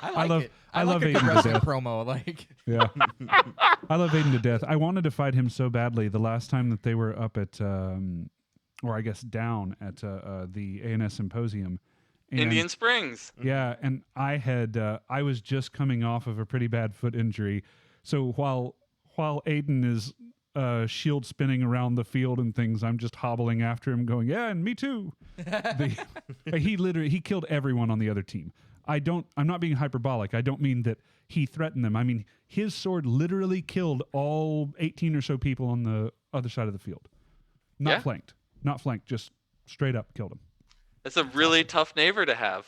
I love- it. I like love a Aiden good to wrestling death. promo. Yeah. I love Aiden to death. I wanted to fight him so badly the last time that they were up at, or I guess down at the ANS Symposium. And Indian Springs. Yeah, and I was just coming off of a pretty bad foot injury. So while Aiden is shield spinning around the field and things, I'm just hobbling after him going, yeah, and me too. He killed everyone on the other team. I'm not being hyperbolic. I don't mean that he threatened them. I mean, his sword literally killed all 18 or so people on the other side of the field. Not flanked, just straight up killed him. That's a really tough neighbor to have.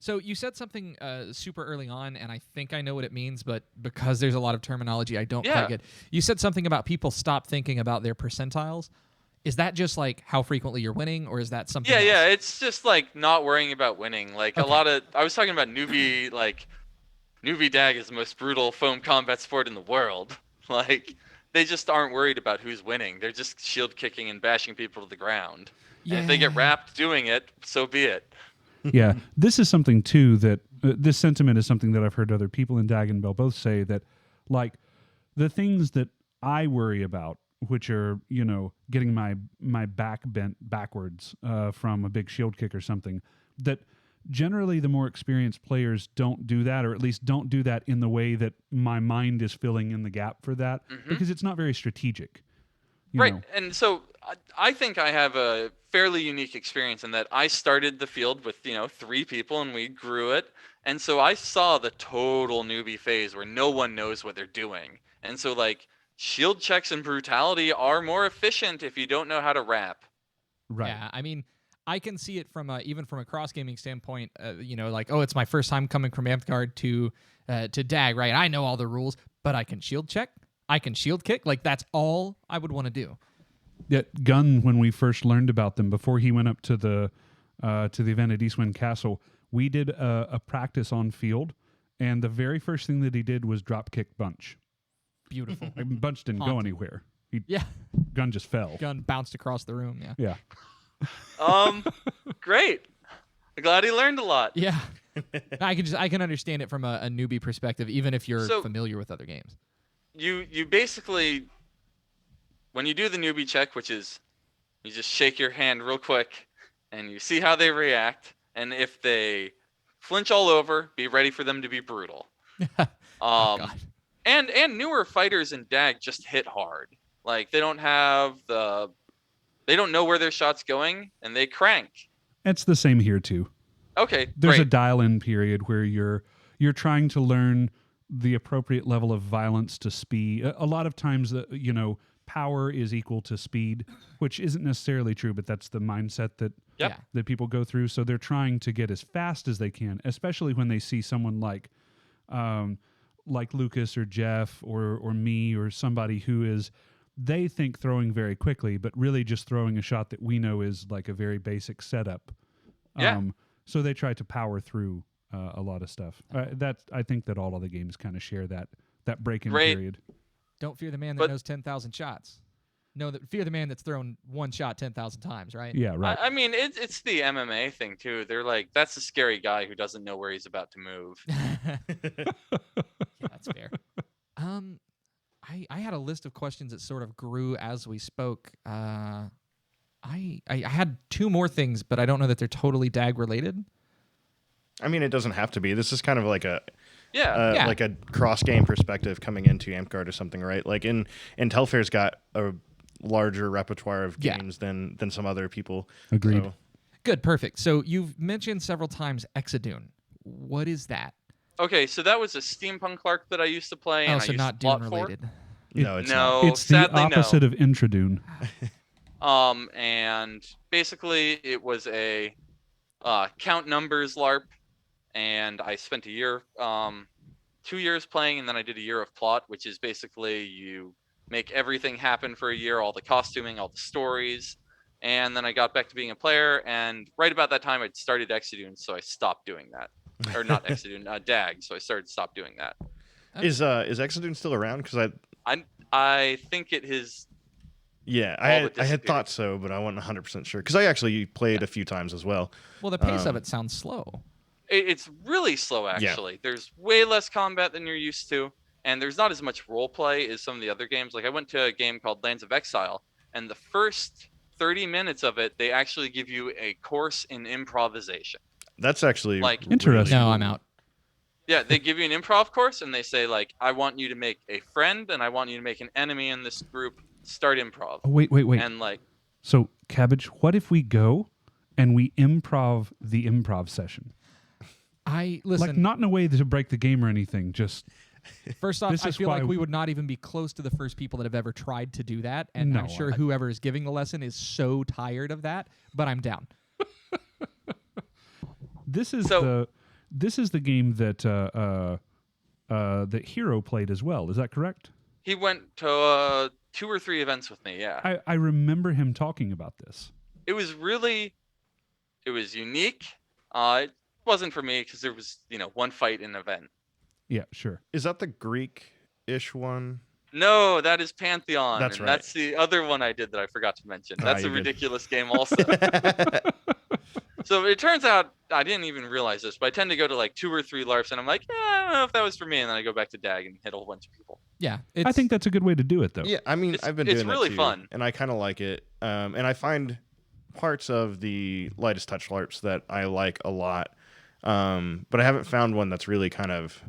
So you said something super early on, and I think I know what it means, but because there's a lot of terminology, I don't quite get. You said something about people stop thinking about their percentiles. Is that just like how frequently you're winning, or is that something else? Yeah, it's just like not worrying about winning. Like a lot of, I was talking about newbie, like newbie Dag is the most brutal foam combat sport in the world. Like they just aren't worried about who's winning. They're just shield kicking and bashing people to the ground. Yeah. And if they get wrapped doing it, so be it. Yeah, this is something too that this sentiment is something that I've heard other people in Dag and Bell both say, that like the things that I worry about, which are, you know, getting my back bent backwards from a big shield kick or something, that generally the more experienced players don't do that, or at least don't do that in the way that my mind is filling in the gap for that, because it's not very strategic. You know. And so I think I have a fairly unique experience in that I started the field with, 3 people and we grew it. And so I saw the total newbie phase where no one knows what they're doing. And so like shield checks and brutality are more efficient if you don't know how to wrap. Right. Yeah, I mean, I can see it from even from a cross gaming standpoint. Like, oh, it's my first time coming from Amtgard to Dag, right? I know all the rules, but I can shield check, I can shield kick. Like that's all I would want to do. Yeah, Gunn, when we first learned about them, before he went up to the event at Eastwind Castle, we did a practice on field, and the very first thing that he did was drop kick Bunch. Beautiful. I mean, Bunch didn't go anywhere. Gunn just fell. Gun bounced across the room. Yeah. Great. I'm glad he learned a lot. Yeah. I can understand it from a newbie perspective, even if you're familiar with other games. You basically, when you do the newbie check, which is you just shake your hand real quick and you see how they react, and if they flinch all over, be ready for them to be brutal. Oh, God. And newer fighters in Dag just hit hard. Like they don't know where their shot's going and they crank. It's the same here too. Okay. There's a dial-in period where you're trying to learn the appropriate level of violence to speed. A lot of times, power is equal to speed, which isn't necessarily true, but that's the mindset that that people go through. So they're trying to get as fast as they can, especially when they see someone like Lucas or Jeff or me or somebody who is, they think throwing very quickly, but really just throwing a shot that we know is like a very basic setup. So they try to power through a lot of stuff. I think that all of the games kind of share that break-in period. Don't fear the man that knows 10,000 shots. Fear the man that's thrown one shot 10,000 times, right? Yeah, right. I mean, it's the MMA thing too. They're like, that's a scary guy who doesn't know where he's about to move. Yeah, that's fair. I had a list of questions that sort of grew as we spoke. I had 2 more things, but I don't know that they're totally Dag related. I mean, it doesn't have to be. This is kind of like a Yeah. like a cross game perspective coming into Amtgard or something, right? Like in Telfair's got a larger repertoire of games than some other people. Agreed. So. Good, perfect. So you've mentioned several times Exadune. What is that? Okay, so that was a steampunk LARP that I used to play. And so I used not to plot Dune for. related. No, it's not. It's the opposite of Intradune. And basically it was a count numbers LARP, and I spent a year, 2 years playing, and then I did a year of plot, which is basically you make everything happen for a year, all the costuming, all the stories, and then I got back to being a player, and right about that time I'd started Exadune, so I stopped doing that. Or not Exadune, Dag, so I stopped doing that. Is Exadune still around? Because I think it is. Yeah, I had thought so, but I wasn't 100% sure. Because I actually played a few times as well. Well, the pace of it sounds slow. It's really slow, actually. Yeah. There's way less combat than you're used to, and there's not as much role play as some of the other games. Like I went to a game called Lands of Exile, and the first 30 minutes of it, they actually give you a course in improvisation. That's actually interesting. Really no, cool. I'm out. Yeah, they give you an improv course, and they say, like, I want you to make a friend, and I want you to make an enemy in this group. Start improv. Oh, wait. And like, so Cabbage, what if we go and we improv the improv session? Listen, like not in a way to break the game or anything. Just first off, I feel like we would not even be close to the first people that have ever tried to do that, and I'm sure whoever is giving the lesson is so tired of that. But I'm down. This is this is the game that that Hero played as well. Is that correct? He went to 2 or 3 events with me. Yeah. I remember him talking about this. It was unique. It wasn't for me because there was, one fight in an event. Yeah, sure. Is that the Greek-ish one? No, that is Pantheon. That's and right. That's the other one I did that I forgot to mention. That's a you did. ridiculous game also. So it turns out I didn't even realize this, but I tend to go to like 2 or 3 LARPs, and I'm like, I don't know if that was for me, and then I go back to Dag and hit a whole bunch of people. Yeah, I think that's a good way to do it, though. Yeah, I mean, I've been doing it's really that too, fun. and I kind of like it. And I find parts of the lightest touch LARPs that I like a lot, but I haven't found one that's really kind of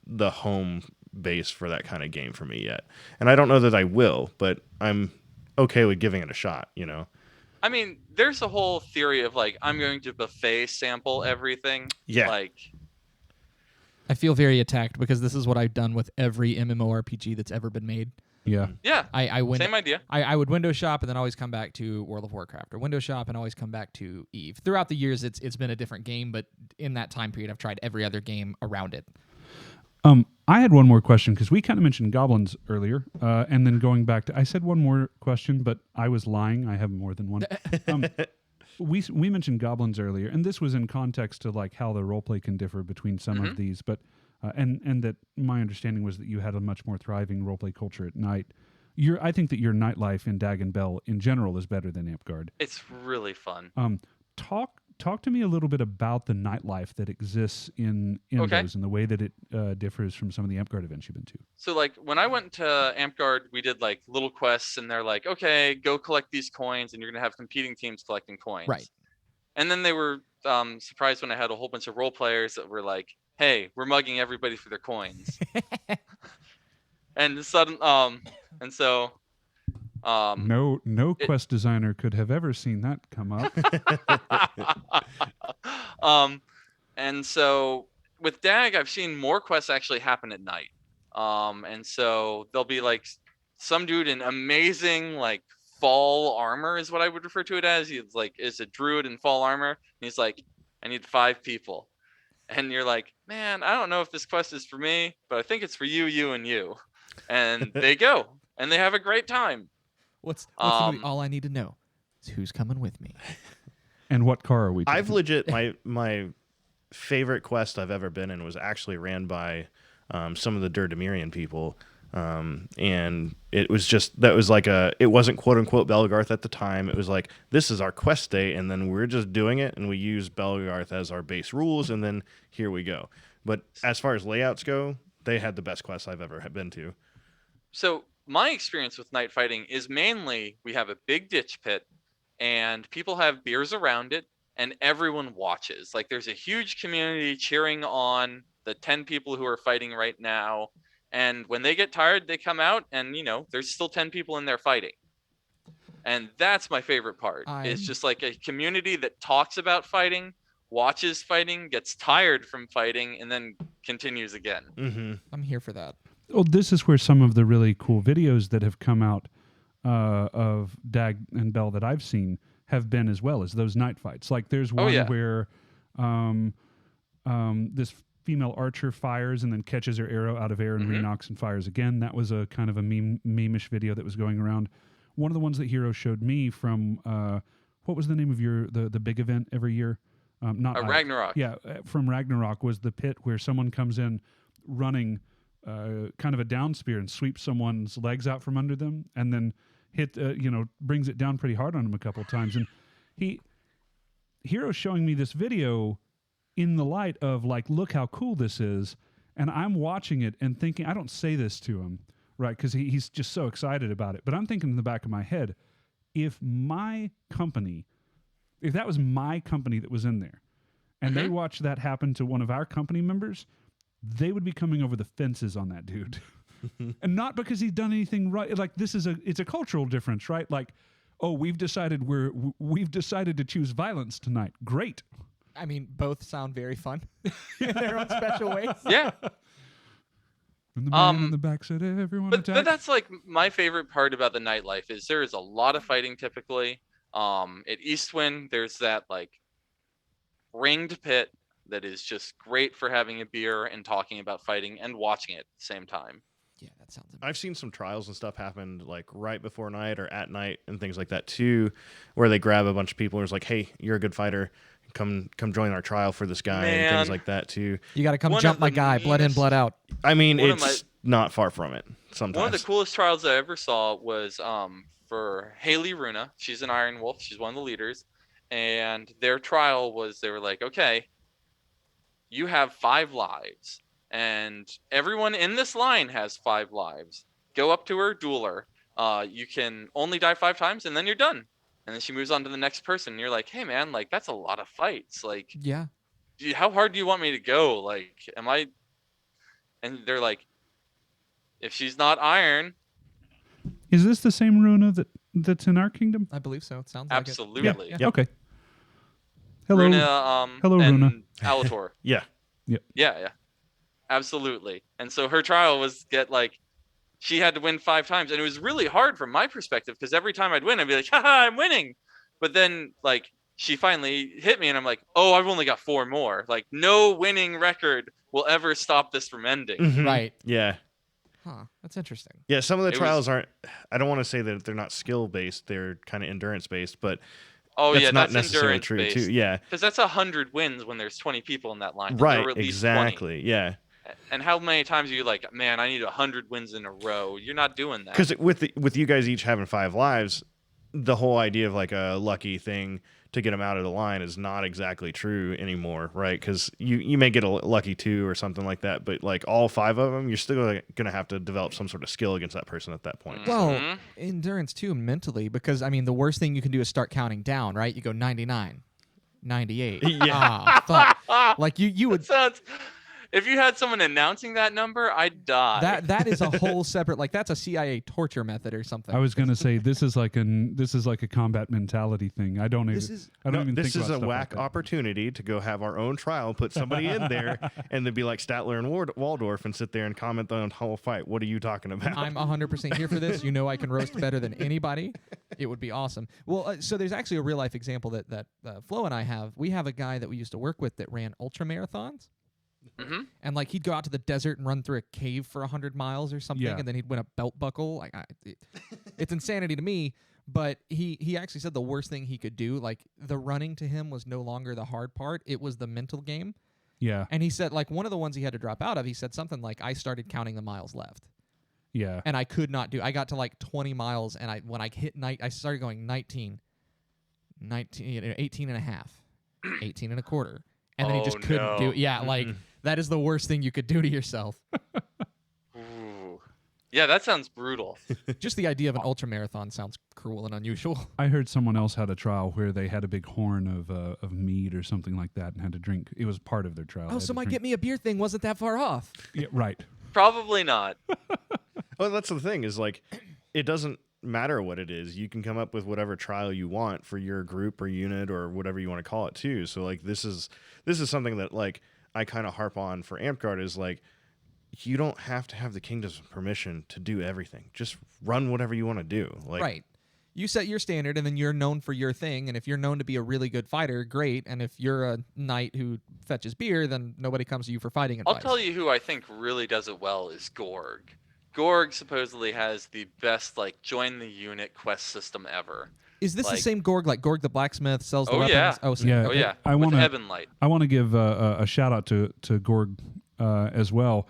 the home base for that kind of game for me yet. And I don't know that I will, but I'm okay with giving it a shot. I mean, there's a whole theory of like I'm going to buffet sample everything. Yeah. Like, I feel very attacked because this is what I've done with every MMORPG that's ever been made. Yeah. yeah, I win. same idea. I would window shop and then always come back to World of Warcraft, or window shop and always come back to Eve. Throughout the years, it's been a different game, but in that time period, I've tried every other game around it. I had one more question because we kind of mentioned goblins earlier, and then going back to, I said one more question, but I was lying. I have more than one. We mentioned goblins earlier, and this was in context to like how the roleplay can differ between some of these, but and that my understanding was that you had a much more thriving roleplay culture at night. I think that your nightlife in Dag and Bell in general is better than Amtgard. It's really fun. Talk to me a little bit about the nightlife that exists in Okay. those and the way that it differs from some of the Amtgard events you've been to. So like when I went to Amtgard, we did like little quests, and they're like, okay, go collect these coins, and you're gonna have competing teams collecting coins. Right. And then they were surprised when I had a whole bunch of role players that were like, hey, we're mugging everybody for their coins. And so No quest designer could have ever seen that come up. And so with Dag, I've seen more quests actually happen at night. And so there'll be like some dude in amazing like fall armor is what I would refer to it as. He's like is a druid in fall armor. And he's like, I need 5 people. And you're like, man, I don't know if this quest is for me, but I think it's for you, you, and you. And they go and they have a great time. What's the movie? All I need to know is who's coming with me. And what car are we taking? I've legit my favorite quest I've ever been in was actually ran by some of the Durdemirian people, and it was just it wasn't quote unquote Belgarth at the time. It was like, this is our quest day, and then we're just doing it, and we use Belgarth as our base rules, and then here we go. But as far as layouts go, they had the best quests I've ever been to. So my experience with night fighting is mainly we have a big ditch pit and people have beers around it and everyone watches. Like there's a huge community cheering on the 10 people who are fighting right now. And when they get tired, they come out and, there's still 10 people in there fighting. And that's my favorite part. It's just like a community that talks about fighting, watches fighting, gets tired from fighting, and then continues again. Mm-hmm. I'm here for that. Well, this is where some of the really cool videos that have come out of Dag and Bell that I've seen have been as well as those night fights. Like there's one where this female archer fires and then catches her arrow out of air and re-knocks and fires again. That was a kind of a meme-ish video that was going around. One of the ones that Hero showed me from what was the name of the big event every year? Not Ragnarok. Yeah, from Ragnarok was the pit where someone comes in running kind of a down spear and sweeps someone's legs out from under them and then brings it down pretty hard on him a couple of times. And Hero's showing me this video in the light of like, look how cool this is. And I'm watching it and thinking, I don't say this to him, right? Because he's just so excited about it. But I'm thinking in the back of my head, if that was my company that was in there and they watched that happen to one of our company members, they would be coming over the fences on that dude. And not because he's done anything right. Like it's a cultural difference, right? Like, oh, we've decided to choose violence tonight. Great. I mean, both sound very fun in their own special ways. Yeah. And the man in the back said, everyone attack. But that's like my favorite part about the nightlife is there is a lot of fighting typically. At Eastwind, there's that like ringed pit that is just great for having a beer and talking about fighting and watching it at the same time. Yeah, that sounds amazing. I've seen some trials and stuff happen like right before night or at night and things like that too, where they grab a bunch of people and it's like, hey, you're a good fighter. Come join our trial for this guy and things like that too. You got to come One jump of my the guy, blood in, meanest- blood out. I mean, One of it's not far from it sometimes. One of the coolest trials I ever saw was for Haley Runa. She's an Iron Wolf. She's one of the leaders. And their trial was, they were like, okay, you have 5 lives. And everyone in this line has 5 lives. Go up to her, duel her. You can only die 5 times, and then you're done. And then she moves on to the next person. And you're like, hey, man, like, that's a lot of fights. Like, Yeah. how hard do you want me to go? Like, am I... And they're like, if she's not iron, Is this the same Runa that's in our kingdom? I believe so. It sounds like absolutely. Yeah. Yep. Okay. Hello. Runa, Hello, and Runa. Alator. Yeah. Yeah. Absolutely. And so her trial was she had to win 5 times. And it was really hard from my perspective because every time I'd win, I'd be like, haha, I'm winning. But then, like, she finally hit me and I'm like, oh, I've only got 4 more. Like, no winning record will ever stop this from ending. Mhm. Right. Yeah. Huh. That's interesting. Yeah, some of the It trials aren't, I don't want to say that they're not skill based, they're kind of endurance based, but Oh, that's yeah, not that's necessarily endurance true based. too. Yeah. Because that's 100 wins when there's 20 people in that line. Right, Or at least exactly. Yeah. 20. And how many times are you like, man, I need 100 wins in a row? You're not doing that. Because with you guys each having 5 lives, the whole idea of like a lucky thing to get them out of the line is not exactly true anymore, right? Because you may get a lucky 2 or something like that, but like all 5 of them, you're still going to have to develop some sort of skill against that person at that point. Well, Mhm. endurance too, mentally, because I mean, the worst thing you can do is start counting down, right? You go 99, 98. Yeah. Ah, fuck. Like you would. That sounds. If you had someone announcing that number, I'd die. That is a whole separate, like that's a CIA torture method or something. I was going to say this is like a combat mentality thing. I don't This even. is I don't even This think is about a stuff like whack that. opportunity to go have our own trial, put somebody in there, and then be like Statler and Waldorf and sit there and comment on the whole fight. What are you talking about? I'm 100% here for this. You know I can roast better than anybody. It would be awesome. Well, so there's actually a real life example that Flo and I have. We have a guy that we used to work with that ran ultra marathons. Mm-hmm. And like he'd go out to the desert and run through a cave for 100 miles or something, Yeah. and then he'd win a belt buckle. Like it's insanity to me. But he actually said the worst thing he could do, like the running to him was no longer the hard part; it was the mental game. Yeah. And he said like one of the ones he had to drop out of, he said something like, "I started counting the miles left, Yeah. and I could not do. I got to like 20 miles, and when I hit night, I started going 19, 18 and a half, 18 and a quarter." And then he just Oh, couldn't no. do it. Yeah, like that is the worst thing you could do to yourself. Ooh. Yeah, that sounds brutal. Just the idea of an ultra marathon sounds cruel and unusual. I heard someone else had a trial where they had a big horn of mead or something like that and had to drink. It was part of their trial. Oh, so my get me a beer thing wasn't that far off. Yeah, right. Probably not. Well, that's the thing is like, it doesn't matter what it is. You can come up with whatever trial you want for your group or unit or whatever you want to call it too. So like, this is something that like I kind of harp on for Amtgard is like, you don't have to have the kingdom's permission to do everything. Just run whatever you want to do. Like, Right. You set your standard, and then you're known for your thing. And if you're known to be a really good fighter, great. And if you're a knight who fetches beer, then nobody comes to you for fighting advice. I'll tell you who I think really does it well is Gorg. Gorg supposedly has the best like join the unit quest system ever. Is this the like- same Gorg, like Gorg the blacksmith sells the Oh, weapons? yeah. Oh, so- Yeah. Oh yeah, I with wanna- Ebon Light. I want to give a shout out to Gorg as well.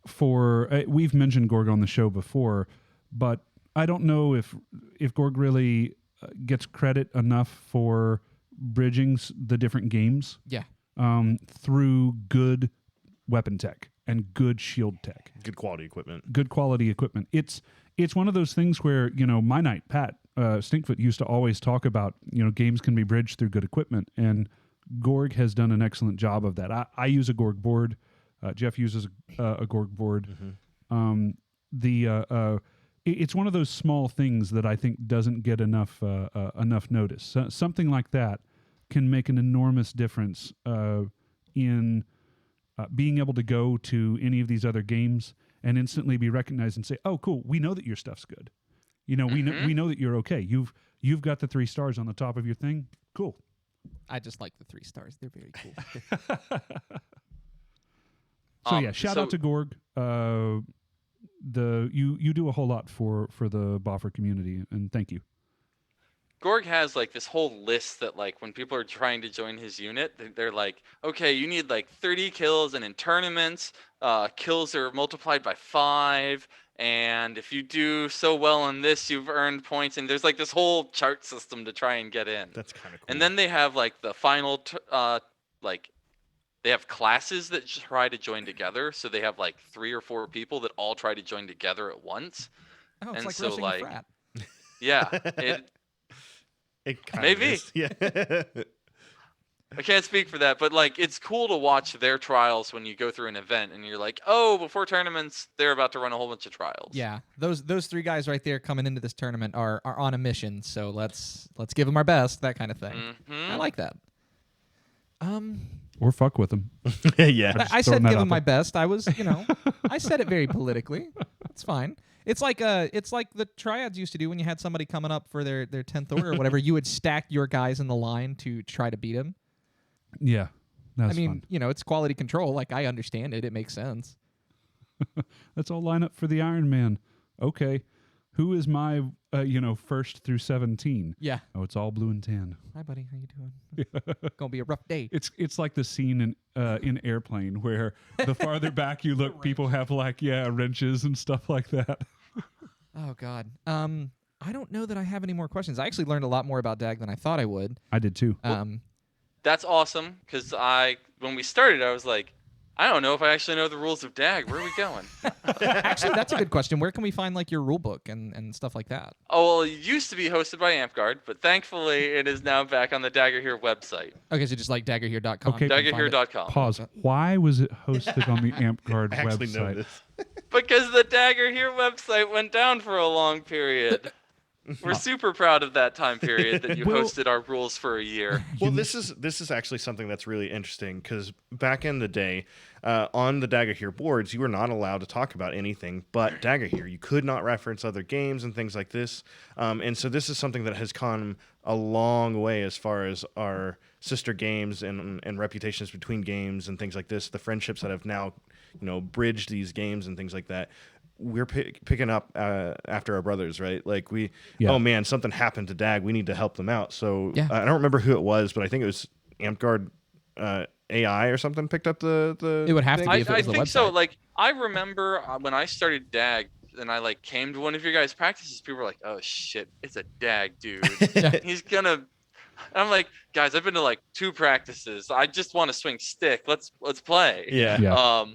For we've mentioned Gorg on the show before, but I don't know if Gorg really gets credit enough for bridging the different games Yeah. through good weapon tech and good shield tech, good quality equipment. good quality equipment. It's one of those things where my knight Pat Stinkfoot used to always talk about games can be bridged through good equipment, and Gorg has done an excellent job of that. I use a Gorg board. Jeff uses a Gorg board. It's one of those small things that I think doesn't get enough notice. Something like that can make an enormous difference in being able to go to any of these other games and instantly be recognized and say, "Oh, cool, we know that your stuff's good. We know that you're okay. You've got the 3 stars on the top of your thing. Cool." I just like the 3 stars. They're very cool. So yeah, shout out to Gorg. You do a whole lot for the Boffer community, and thank you. Gorg has like this whole list that like when people are trying to join his unit, they're like, okay, you need like 30 kills, and in tournaments, kills are multiplied by 5, and if you do so well on this, you've earned points, and there's like this whole chart system to try and get in. That's kind of cool. And then they have like the final like they have classes that try to join together, so they have like 3 or 4 people that all try to join together at once. Oh, it's And like so, rushing like, a frat. Yeah, It kind Maybe. of is. Yeah. I can't speak for that, but like it's cool to watch their trials when you go through an event and you're like, oh, before tournaments, they're about to run a whole bunch of trials. Yeah, those 3 guys right there coming into this tournament are on a mission. So let's give them our best, that kind of thing. Mhm. I like that. Or fuck with them. Yeah. I throwing said that give out them my there. best. I was, I said it very politically. It's fine. It's like the triads used to do when you had somebody coming up for their 10th order or whatever. You would stack your guys in the line to try to beat them. Yeah, that's I mean, fun. it's quality control. Like, I understand it. It makes sense. Let's all line up for the Iron Man. Okay, who is my first through 17? Yeah. Oh, it's all blue and tan. Hi, buddy. How you doing? Gonna be a rough day. It's like the scene in Airplane where the farther back you look, people have like wrenches and stuff like that. Oh God. I don't know that I have any more questions. I actually learned a lot more about Dag than I thought I would. I did too. That's awesome, because when we started, I was like, I don't know if I actually know the rules of Dag. Where are we going? Actually, that's a good question. Where can we find like your rule book and stuff like that? Oh, well, it used to be hosted by Amtgard, but thankfully it is now back on the Dagorhir website. Okay, so just like daggerhere.com. Okay. Dagorhir.com. Pause. Why was it hosted on the Amtgard I actually know website? this. Because the Dagorhir website went down for a long period. We're super proud of that time period that you Well- hosted our rules for a year. Well, this is actually something that's really interesting because back in the day, on the Dagorhir boards, you were not allowed to talk about anything but Dagorhir. You could not reference other games and things like this. And so this is something that has come a long way as far as our sister games and reputations between games and things like this. The friendships that have now, bridged these games and things like that. We're picking up after our brothers, right? Like oh man, something happened to Dag. We need to help them out. So Yeah. I don't remember who it was, but I think it was Amtgard AI or something picked up the It would have to thing. be if it I was the think website. so. Like, I remember when I started Dag and I like came to one of your guys' practices, people were like, "Oh shit, it's a Dag dude. He's gonna." And I'm like, guys, I've been to like 2 practices. I just want to swing stick. Let's play. Yeah. Yeah.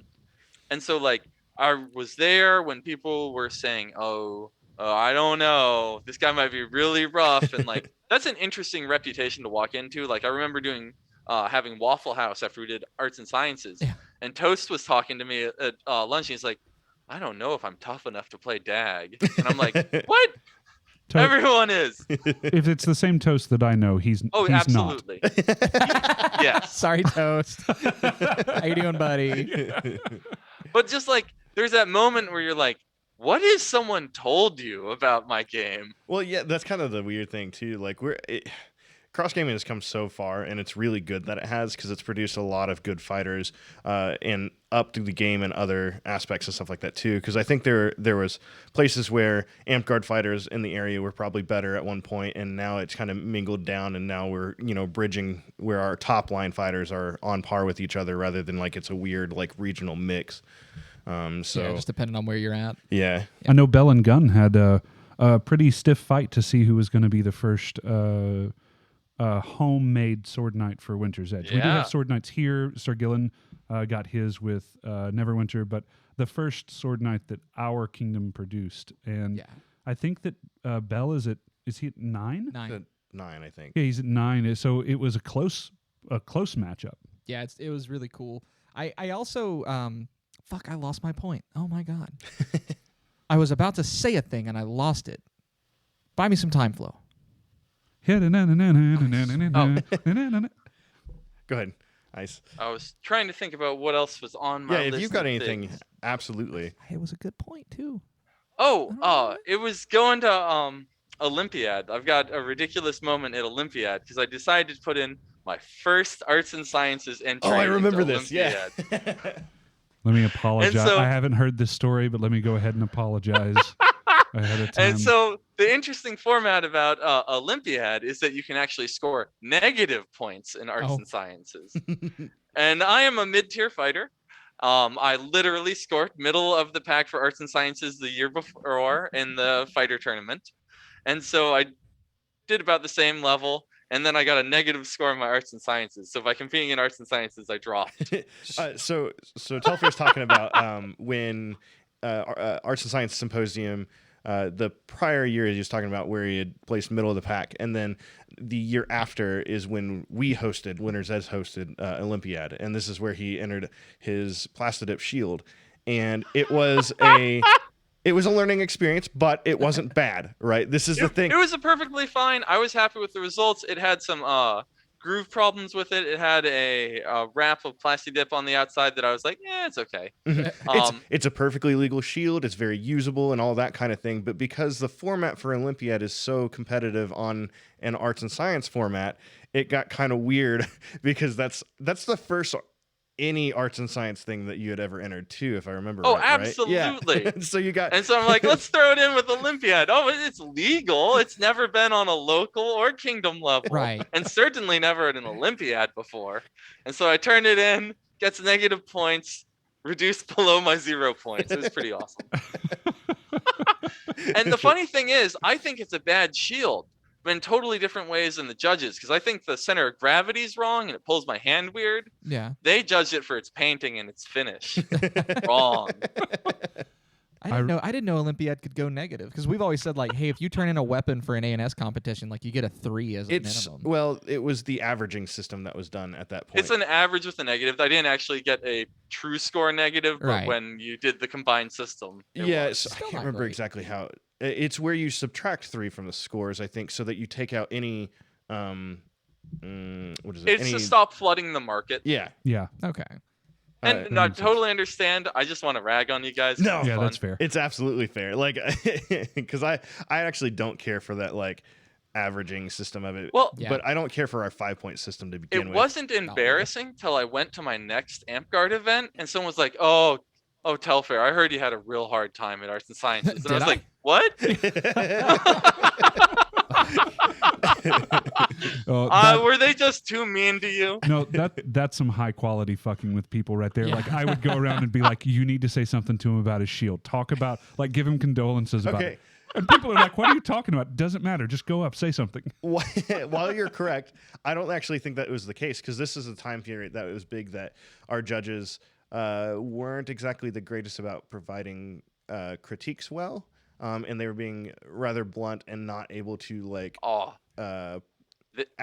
And so like I was there when people were saying, "Oh, I don't know, this guy might be really rough," and like that's an interesting reputation to walk into. Like I remember doing having Waffle House after we did arts and sciences, Yeah. and Toast was talking to me at lunch. And he's like, "I don't know if I'm tough enough to play Dag," and I'm like, "What? Everyone is." If it's the same Toast that I know, he's Oh, not. absolutely. Yes. Sorry, Toast. How you doing, buddy? But just like there's that moment where you're like, what has someone told you about my game? Well, yeah, that's kind of the weird thing too. Like cross gaming has come so far, and it's really good that it has because it's produced a lot of good fighters and up through the game and other aspects and stuff like that too. Because I think there was places where Amtgard fighters in the area were probably better at one point, and now it's kind of mingled down, and now we're bridging where our top line fighters are on par with each other rather than like it's a weird like regional mix. Yeah, just depending on where you're at. Yeah. I know Bell and Gunn had a pretty stiff fight to see who was going to be the first homemade Sword Knight for Winter's Edge. We do Yeah. have Sword Knights here. Sir Gillen got his with Neverwinter, but the first Sword Knight that our kingdom produced. And Yeah. I think that Bell is he at 9? 9. 9, I think. Yeah, he's at 9. So it was a close matchup. Yeah, it was really cool. I also I lost my point. Oh my God. I was about to say a thing and I lost it. Buy me some time flow. Go ahead. Ice. I was trying to think about what else was on my Yeah, list. if you've got of anything, things. absolutely. It was a good point too. Oh, it was going to Olympiad. I've got a ridiculous moment at Olympiad because I decided to put in my first arts and sciences entry. Oh, I remember into this. Yeah. Olympiad. Let me apologize. And so- I haven't heard this story, but let me go ahead and apologize ahead of time. And so the interesting format about Olympiad is that you can actually score negative points in arts and sciences. And I am a mid-tier fighter. I literally scored middle of the pack for arts and sciences the year before in the fighter tournament. And so I did about the same level. And then I got a negative score in my arts and sciences. So by competing in arts and sciences, I dropped. So Telfair's talking about when Arts and Science Symposium, the prior year he was talking about where he had placed middle of the pack, and then the year after is when we hosted, Winners Edge hosted Olympiad, and this is where he entered his Plastidip Shield, and it was a learning experience, but it wasn't bad, right? This is the thing. It was a perfectly fine. I was happy with the results. It had some groove problems with it. It had a wrap of Plastidip on the outside that I was like, yeah, it's okay. It's a perfectly legal shield. It's very usable and all that kind of thing. But because the format for Olympiad is so competitive on an arts and science format, it got kind of weird because that's the first any arts and science thing that you had ever entered too, if I remember right. Absolutely. Yeah. So you got, and so I'm like, let's throw it in with Olympiad. Oh, it's legal. It's never been on a local or kingdom level, Right? And certainly never at an Olympiad before. And so I turned it in, gets negative points, reduced below my 0 points. It was pretty awesome. And the funny thing is, I think it's a bad shield, but in totally different ways than the judges, because I think the center of gravity is wrong and it pulls my hand weird. Yeah. They judged it for its painting and its finish. Wrong. I didn't know Olympiad could go negative, because we've always said, like, hey, if you turn in a weapon for an A&S competition, like, you get a 3 as a minimum. Well, it was the averaging system that was done at that point. It's an average with a negative. I didn't actually get a true score negative, but Right. when you did the combined system, it was. I Still can't not remember great. exactly how. It's where you subtract 3 from the scores, I think, so that you take out any. What is it? It's to stop flooding the market. Yeah. Yeah. Okay. And I totally understand. I just want to rag on you guys. No. It's Yeah, fun. that's fair. It's absolutely fair. Like, because I actually don't care for that like averaging system of it. Well, Yeah. but I don't care for our 5-point system to begin it with. wasn't embarrassing till I went to my next Amtgard event and someone was like, oh, Telfair, I heard you had a real hard time at Arts and Sciences. And I was Did I? like, what? Were they just too mean to you? No, that's some high quality fucking with people right there. Yeah. Like, I would go around and be like, you need to say something to him about his shield. Talk about, like, give him condolences about Okay. it. And people are like, what are you talking about? Doesn't matter. Just go up, say something. While you're correct, I don't actually think that was the case, because this is a time period that was big that our judges weren't exactly the greatest about providing critiques well, and they were being rather blunt and not able to like.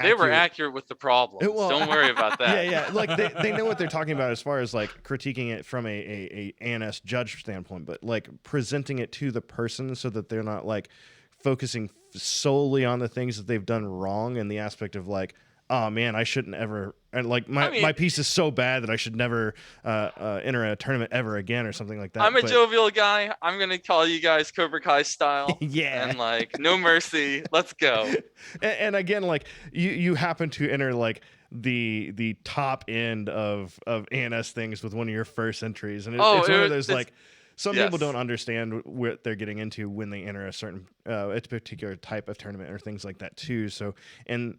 They were accurate with the problems. Well, Don't worry about that. Yeah. Like they know what they're talking about as far as like critiquing it from a ANS judge standpoint, but like presenting it to the person so that they're not like focusing solely on the things that they've done wrong in the aspect of like, oh man, I shouldn't ever, and like my piece is so bad that I should never enter a tournament ever again or something like that. I'm a jovial guy. I'm gonna call you guys Cobra Kai style. Yeah. And like no mercy. Let's go. And again, like you happen to enter like the top end of ANS things with one of your first entries, and it's one of those like. Some people don't understand what they're getting into when they enter a certain a particular type of tournament or things like that too. So, and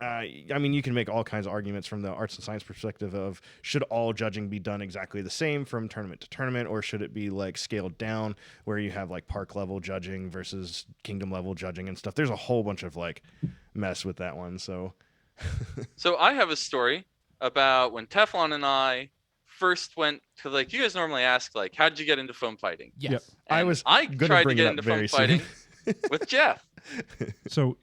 I mean, you can make all kinds of arguments from the arts and science perspective of should all judging be done exactly the same from tournament to tournament, or should it be like scaled down where you have like park level judging versus kingdom level judging and stuff. There's a whole bunch of like mess with that one. So I have a story about when Teflon and I first went to, like, you guys normally ask like, how did you get into foam fighting? Yes. Yep. And I tried to get into foam fighting with Jeff. So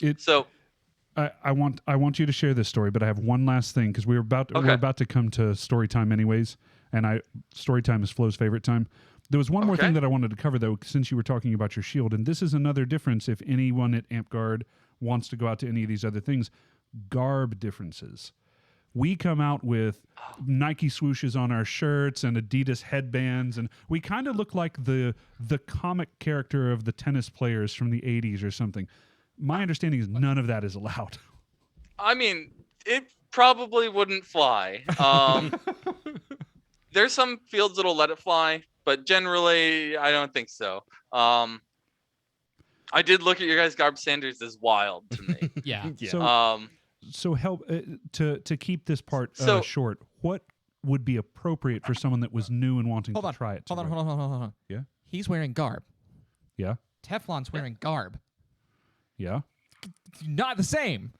I want you to share this story, but I have one last thing, because we're about to come to story time anyways, and story time is Flo's favorite time. There was one more thing that I wanted to cover though, since you were talking about your shield, and this is another difference if anyone at Amtgard wants to go out to any of these other things. Garb differences. We come out with Nike swooshes on our shirts and Adidas headbands, and we kind of look like the comic character of the tennis players from the 80s or something. My understanding is none of that is allowed. I mean, it probably wouldn't fly. There's some fields that'll let it fly, but generally, I don't think so. I did look at your guys' garb standards as wild to me. Yeah. So help to keep this part So- short. What would be appropriate for someone that was new and wanting to try it? Hold on. Yeah. He's wearing garb. Yeah. Teflon's wearing garb. Yeah. Not the same.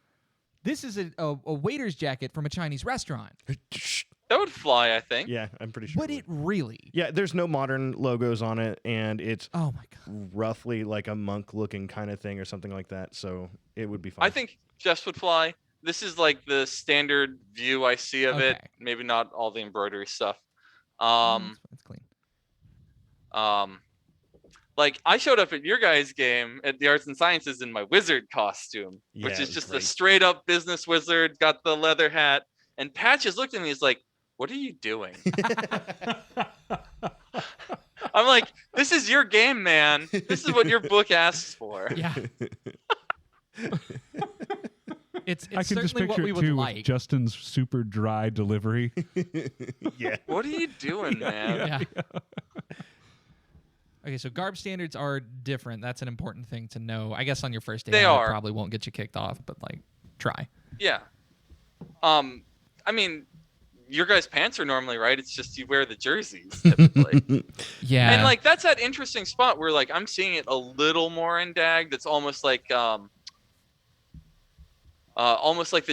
This is a waiter's jacket from a Chinese restaurant. That would fly, I think. Yeah, I'm pretty sure. Would it really? Yeah, there's no modern logos on it, and it's Oh my god. roughly like a monk-looking kind of thing or something like that. So it would be fine. I think Jeff's would fly. This is like the standard view I see of it. Okay. Maybe not all the embroidery stuff. It's clean. Like I showed up at your guys' game at the Arts and Sciences in my wizard costume, Yeah, which it is was just great. a straight up business wizard, got the leather hat. And Patches looked at me, he's like, "What are you doing?" I'm like, "This is your game, man. This is what your book asks for." Yeah. It's I can just certainly what picture we it would too like. with Justin's super dry delivery. Yeah. What are you doing, man? Yeah. Okay, so garb standards are different. That's an important thing to know. I guess on your first day, They out, it are. probably won't get you kicked off, but like, try. Yeah. I mean, your guys' pants are normally right. It's just you wear the jerseys typically. Yeah. And like that's that interesting spot where like I'm seeing it a little more in Dag. That's almost like the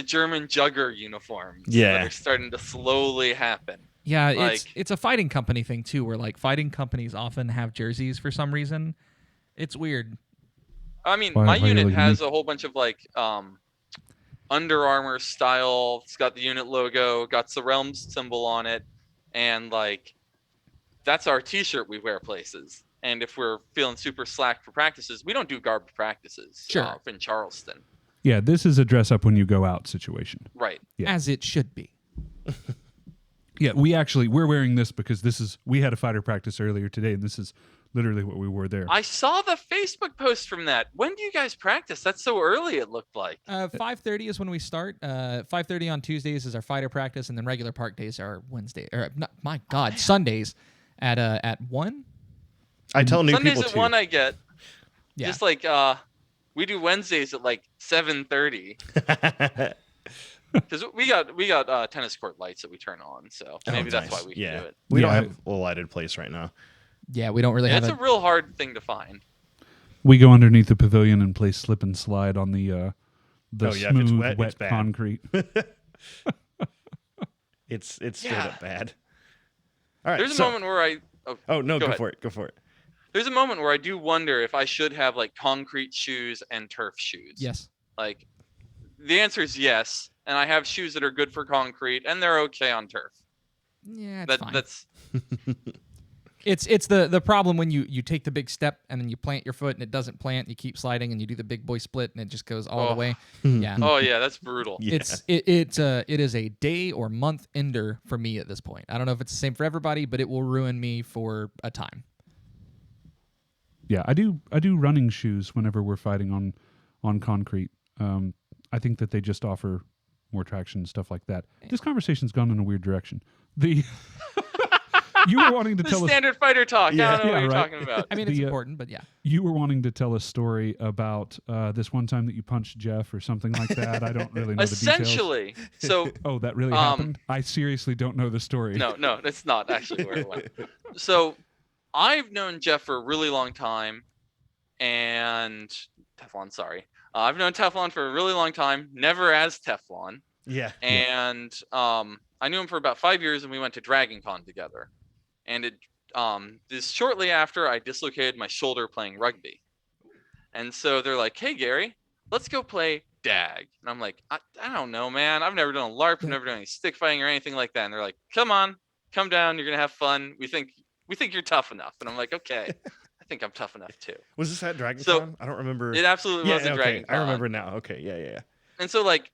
German jugger uniforms. Yeah. That are starting to slowly happen. Yeah, Like- it's a fighting company thing too, where like fighting companies often have jerseys for some reason. It's weird. I mean, Why my are you unit looking at has me? a whole bunch of like Under Armour style. It's got the unit logo, got the realm symbol on it, and like that's our T-shirt we wear places. And if we're feeling super slack for practices, we don't do garbed practices. Sure. In Charleston, Yeah, this is a dress up when you go out situation. right? Yeah. As it should be. Yeah, we're wearing this because we had a fighter practice earlier today, and this is literally what we wore there. I saw the Facebook post from that. When do you guys practice? That's so early. It looked like. 5:30 is when we start. 5:30 on Tuesdays is our fighter practice, and then regular park days are Wednesday. Or not, my God, Sundays at 1. I tell new Sundays people at too. 1 I get. Yeah. Just like we do Wednesdays at like 7:30 because we got tennis court lights that we turn on. So maybe that's nice. why we can Yeah. do it. We don't Yeah. have a lighted place right now. Yeah, we don't really Yeah, have it's a real hard thing to find. We go underneath the pavilion and play slip and slide on the Oh, yeah, if it's smooth, wet, it's bad. concrete. It's straight Yeah. up bad. All right. There's a so- moment where I Oh no, Go go ahead. for it. Go for it. there's a moment where I do wonder if I should have like concrete shoes and turf shoes. Yes. Like the answer is yes, and I have shoes that are good for concrete and they're okay on turf. Yeah, it's fine. That's It's the problem when you take the big step and then you plant your foot and it doesn't plant. And you keep sliding and you do the big boy split and it just goes all the Oh. way. Yeah. oh yeah, that's brutal. Yeah. It is a day or month ender for me at this point. I don't know if it's the same for everybody, but it will ruin me for a time. Yeah, I do running shoes whenever we're fighting on concrete. I think that they just offer more traction and stuff like that. This conversation's gone in a weird direction. The you were wanting to The tell us standard fighter talk. I don't know Yeah, what you're right. talking about. I mean, it's The, important, but yeah. you were wanting to tell a story about this one time that you punched Jeff or something like that. I don't really know the details. Essentially, so Oh, that really happened? I seriously don't know the story. no, that's not actually where it went. So I've known Jeff for a really long time, and Teflon. Sorry, I've known Teflon for a really long time. Never as Teflon, Yeah. and I knew him for about 5 years, and we went to Dragon Con together. And it this shortly after I dislocated my shoulder playing rugby, and so they're like, "Hey Gary, let's go play Dag." And I'm like, I don't know, man. I've never done a LARP. I've never done any stick fighting or anything like that. And they're like, "Come on, come down. You're gonna have fun. We think you're tough enough." And I'm like, "Okay, I think I'm tough enough too." Was this at Dragon So, Con? I don't remember. It absolutely was a okay. Dragon Con. I remember now. Okay. Yeah. And so like,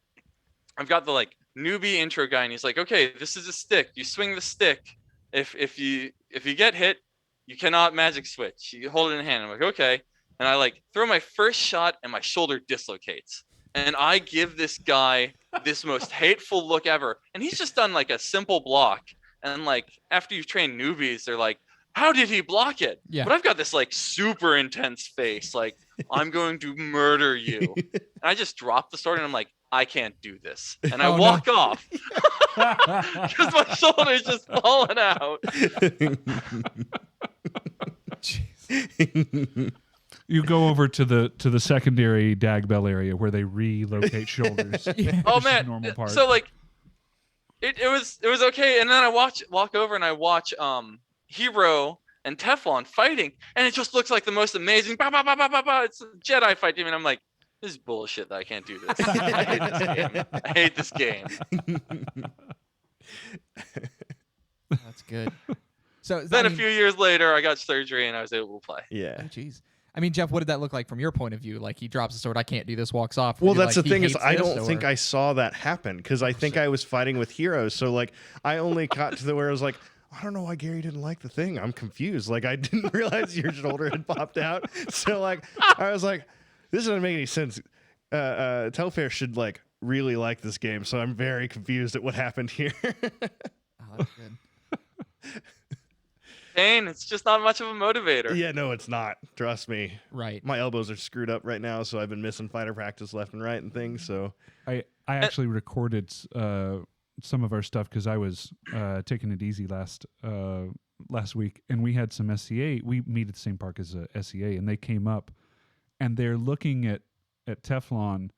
I've got the like newbie intro guy, and he's like, "Okay, this is a stick. You swing the stick. If you get hit, you cannot magic switch. You hold it in hand." I'm like, "Okay." and I like throw my first shot and my shoulder dislocates. And I give this guy this most hateful look ever. And he's just done like a simple block. And like after you've trained newbies, they're like, how did he block it? Yeah. But I've got this like super intense face, like I'm going to murder you. And I just drop the sword and I'm like, I can't do this. And I walk off because my shoulder's just falling out. You go over to the secondary Dag Bell area where they relocate shoulders. Oh It's a man. normal part. So like it was okay. And then I walk over and I watch Hero and Teflon fighting, and it just looks like the most amazing it's a Jedi fight team, and I'm like, this is bullshit that I can't do this. I hate this game. That's good. So Then a few years later I got surgery and I was able to play. Yeah. Oh, jeez. I mean, Jeff, what did that look like from your point of view? Like he drops the sword, I can't do this, walks off. Well, You're that's like, the thing he is hates I this, don't think or- I saw that happen because I think I was fighting with heroes. So like I only got to the where I was like, I don't know why Gary didn't like the thing. I'm confused. Like I didn't realize your shoulder had popped out. So like I was like, this doesn't make any sense. Telfair should like really like this game. So I'm very confused at what happened here. Oh, that's good. Pain, it's just not much of a motivator. Yeah, no, it's not. Trust me. Right. My elbows are screwed up right now, so I've been missing fighter practice left and right and things. So I actually recorded some of our stuff because I was taking it easy last week, and we had some SCA. We meet at the same park as SCA, and they came up, and they're looking at Teflon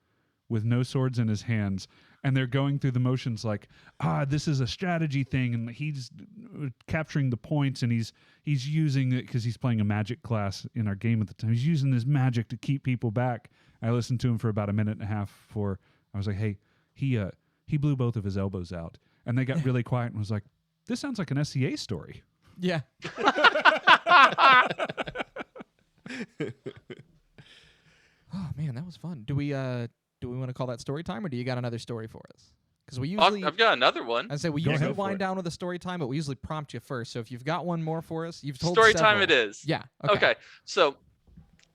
with no swords in his hands, and they're going through the motions like, this is a strategy thing, and he's capturing the points, and he's using it because he's playing a magic class in our game at the time. He's using this magic to keep people back. I listened to him for about a minute and a half before I was like, hey, he blew both of his elbows out. And they got really quiet and was like, this sounds like an SCA story. Yeah. Oh man, that was fun. Do we want to call that story time, or do you got another story for us? Because we usually I've got another one. I say we Go usually ahead for wind it. down with a story time, but we usually prompt you first. So if you've got one more for us, you've told Story time several. it is. Yeah. Okay. So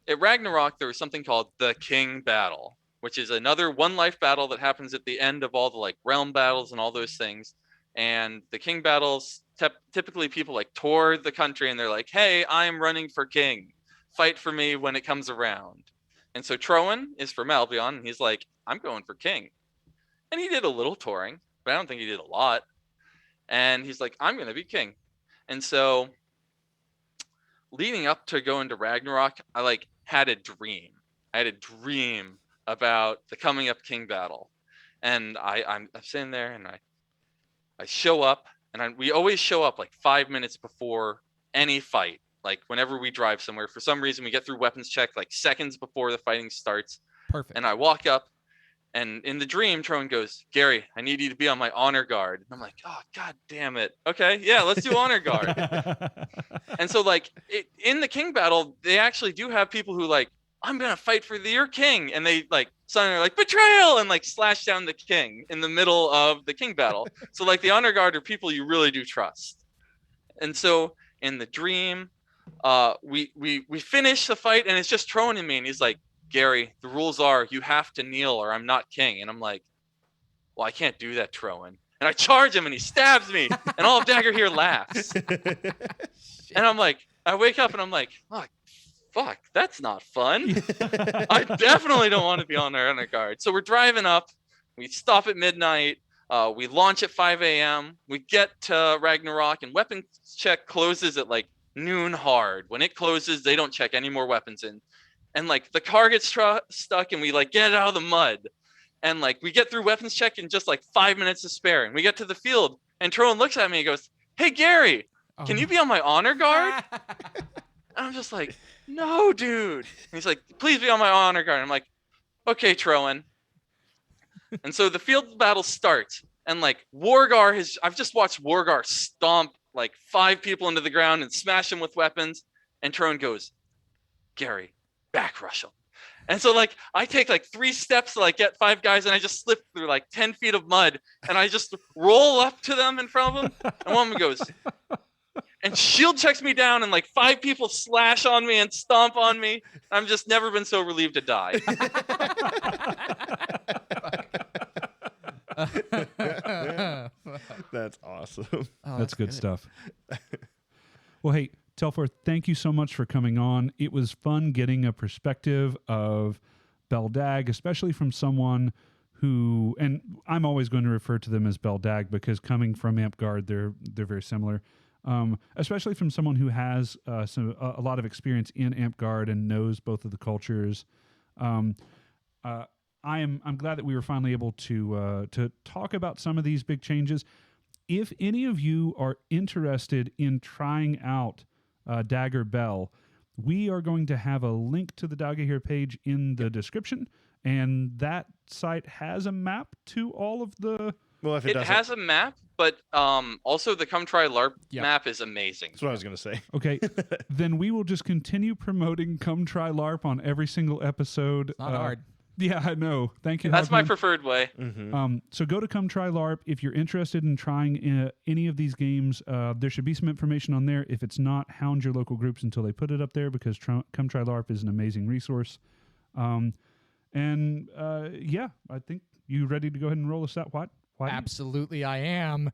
at Ragnarok, there was something called the King Battle, which is another one life battle that happens at the end of all the like realm battles and all those things. And the King battles, typically people like tour the country and they're like, hey, I'm running for king. Fight for me when it comes around. And so Trowan is from Albion, and he's like, I'm going for king. And he did a little touring, but I don't think he did a lot. And he's like, I'm going to be king. And so leading up to going to Ragnarok, I like had a dream. I had a dream about the coming up king battle. And I'm sitting there and I show up, and we always show up like 5 minutes before any fight. Like whenever we drive somewhere, for some reason we get through weapons check like seconds before the fighting starts. Perfect. And I walk up, and in the dream, Trowan goes, Gary, I need you to be on my honor guard. And I'm like, oh, God damn it. Okay, yeah, let's do honor guard. And so like in the king battle, they actually do have people who like, I'm going to fight for your king. And they like suddenly like betrayal and like slash down the king in the middle of the king battle. So like the honor guard are people you really do trust. And so in the dream, we finish the fight, and it's just Trowan and me, and he's like, Gary, the rules are you have to kneel or I'm not king. And I'm like, well, I can't do that, Trowan. And I charge him and he stabs me, and all of Dagorhir laughs. And I'm like, I wake up and I'm like, oh, fuck, that's not fun. I definitely don't want to be on our honor guard. So we're driving up, we stop at midnight, we launch at 5 a.m. We get to Ragnarok, and weapons check closes at like noon hard. When it closes, they don't check any more weapons in. And like the car gets stuck, and we like get it out of the mud. And like we get through weapons check in just like 5 minutes to spare. And we get to the field, and Trowan looks at me and goes, hey, Gary, can you be on my honor guard? And I'm just like, no, dude. And he's like, please be on my honor guard. And I'm like, okay, Trowan. And so the field battle starts, and like I've just watched Wargar stomp like 5 people into the ground and smash them with weapons. And Trowan goes, Gary, back rush them. And so like I take like 3 steps to like get 5 guys, and I just slip through like 10 feet of mud, and I just roll up to them in front of them. And one of them goes, and shield checks me down, and like 5 people slash on me and stomp on me. I'm just never been so relieved to die. That's awesome. Oh, That's good stuff. Well, hey, Telfair, thank you so much for coming on. It was fun getting a perspective of Beldag, especially from someone who, and I'm always going to refer to them as Beldag because coming from Amtgard, they're very similar. Especially from someone who has a lot of experience in Amtgard and knows both of the cultures. I'm glad that we were finally able to talk about some of these big changes. If any of you are interested in trying out Dagger Bell, we are going to have a link to the Dagorhir page in the description, and that site has a map to all of the. Well, if It has a map, but also the Come Try LARP map is amazing. That's what I was going to say. Okay, then we will just continue promoting Come Try LARP on every single episode. Not hard. Yeah, I know. Thank you. That's my Husband. preferred way. So go to Come Try LARP. If you're interested in trying any of these games, there should be some information on there. If it's not, hound your local groups until they put it up there because Come Try LARP is an amazing resource. Yeah, I think you ready to go ahead and roll us out? What? Absolutely, I am.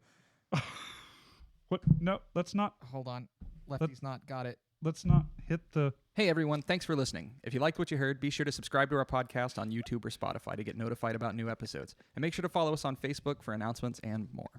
What? No, let's not. Hold on. Lefty's not got it. Let's not hit the. Hey everyone, thanks for listening. If you liked what you heard, be sure to subscribe to our podcast on YouTube or Spotify to get notified about new episodes. And make sure to follow us on Facebook for announcements and more.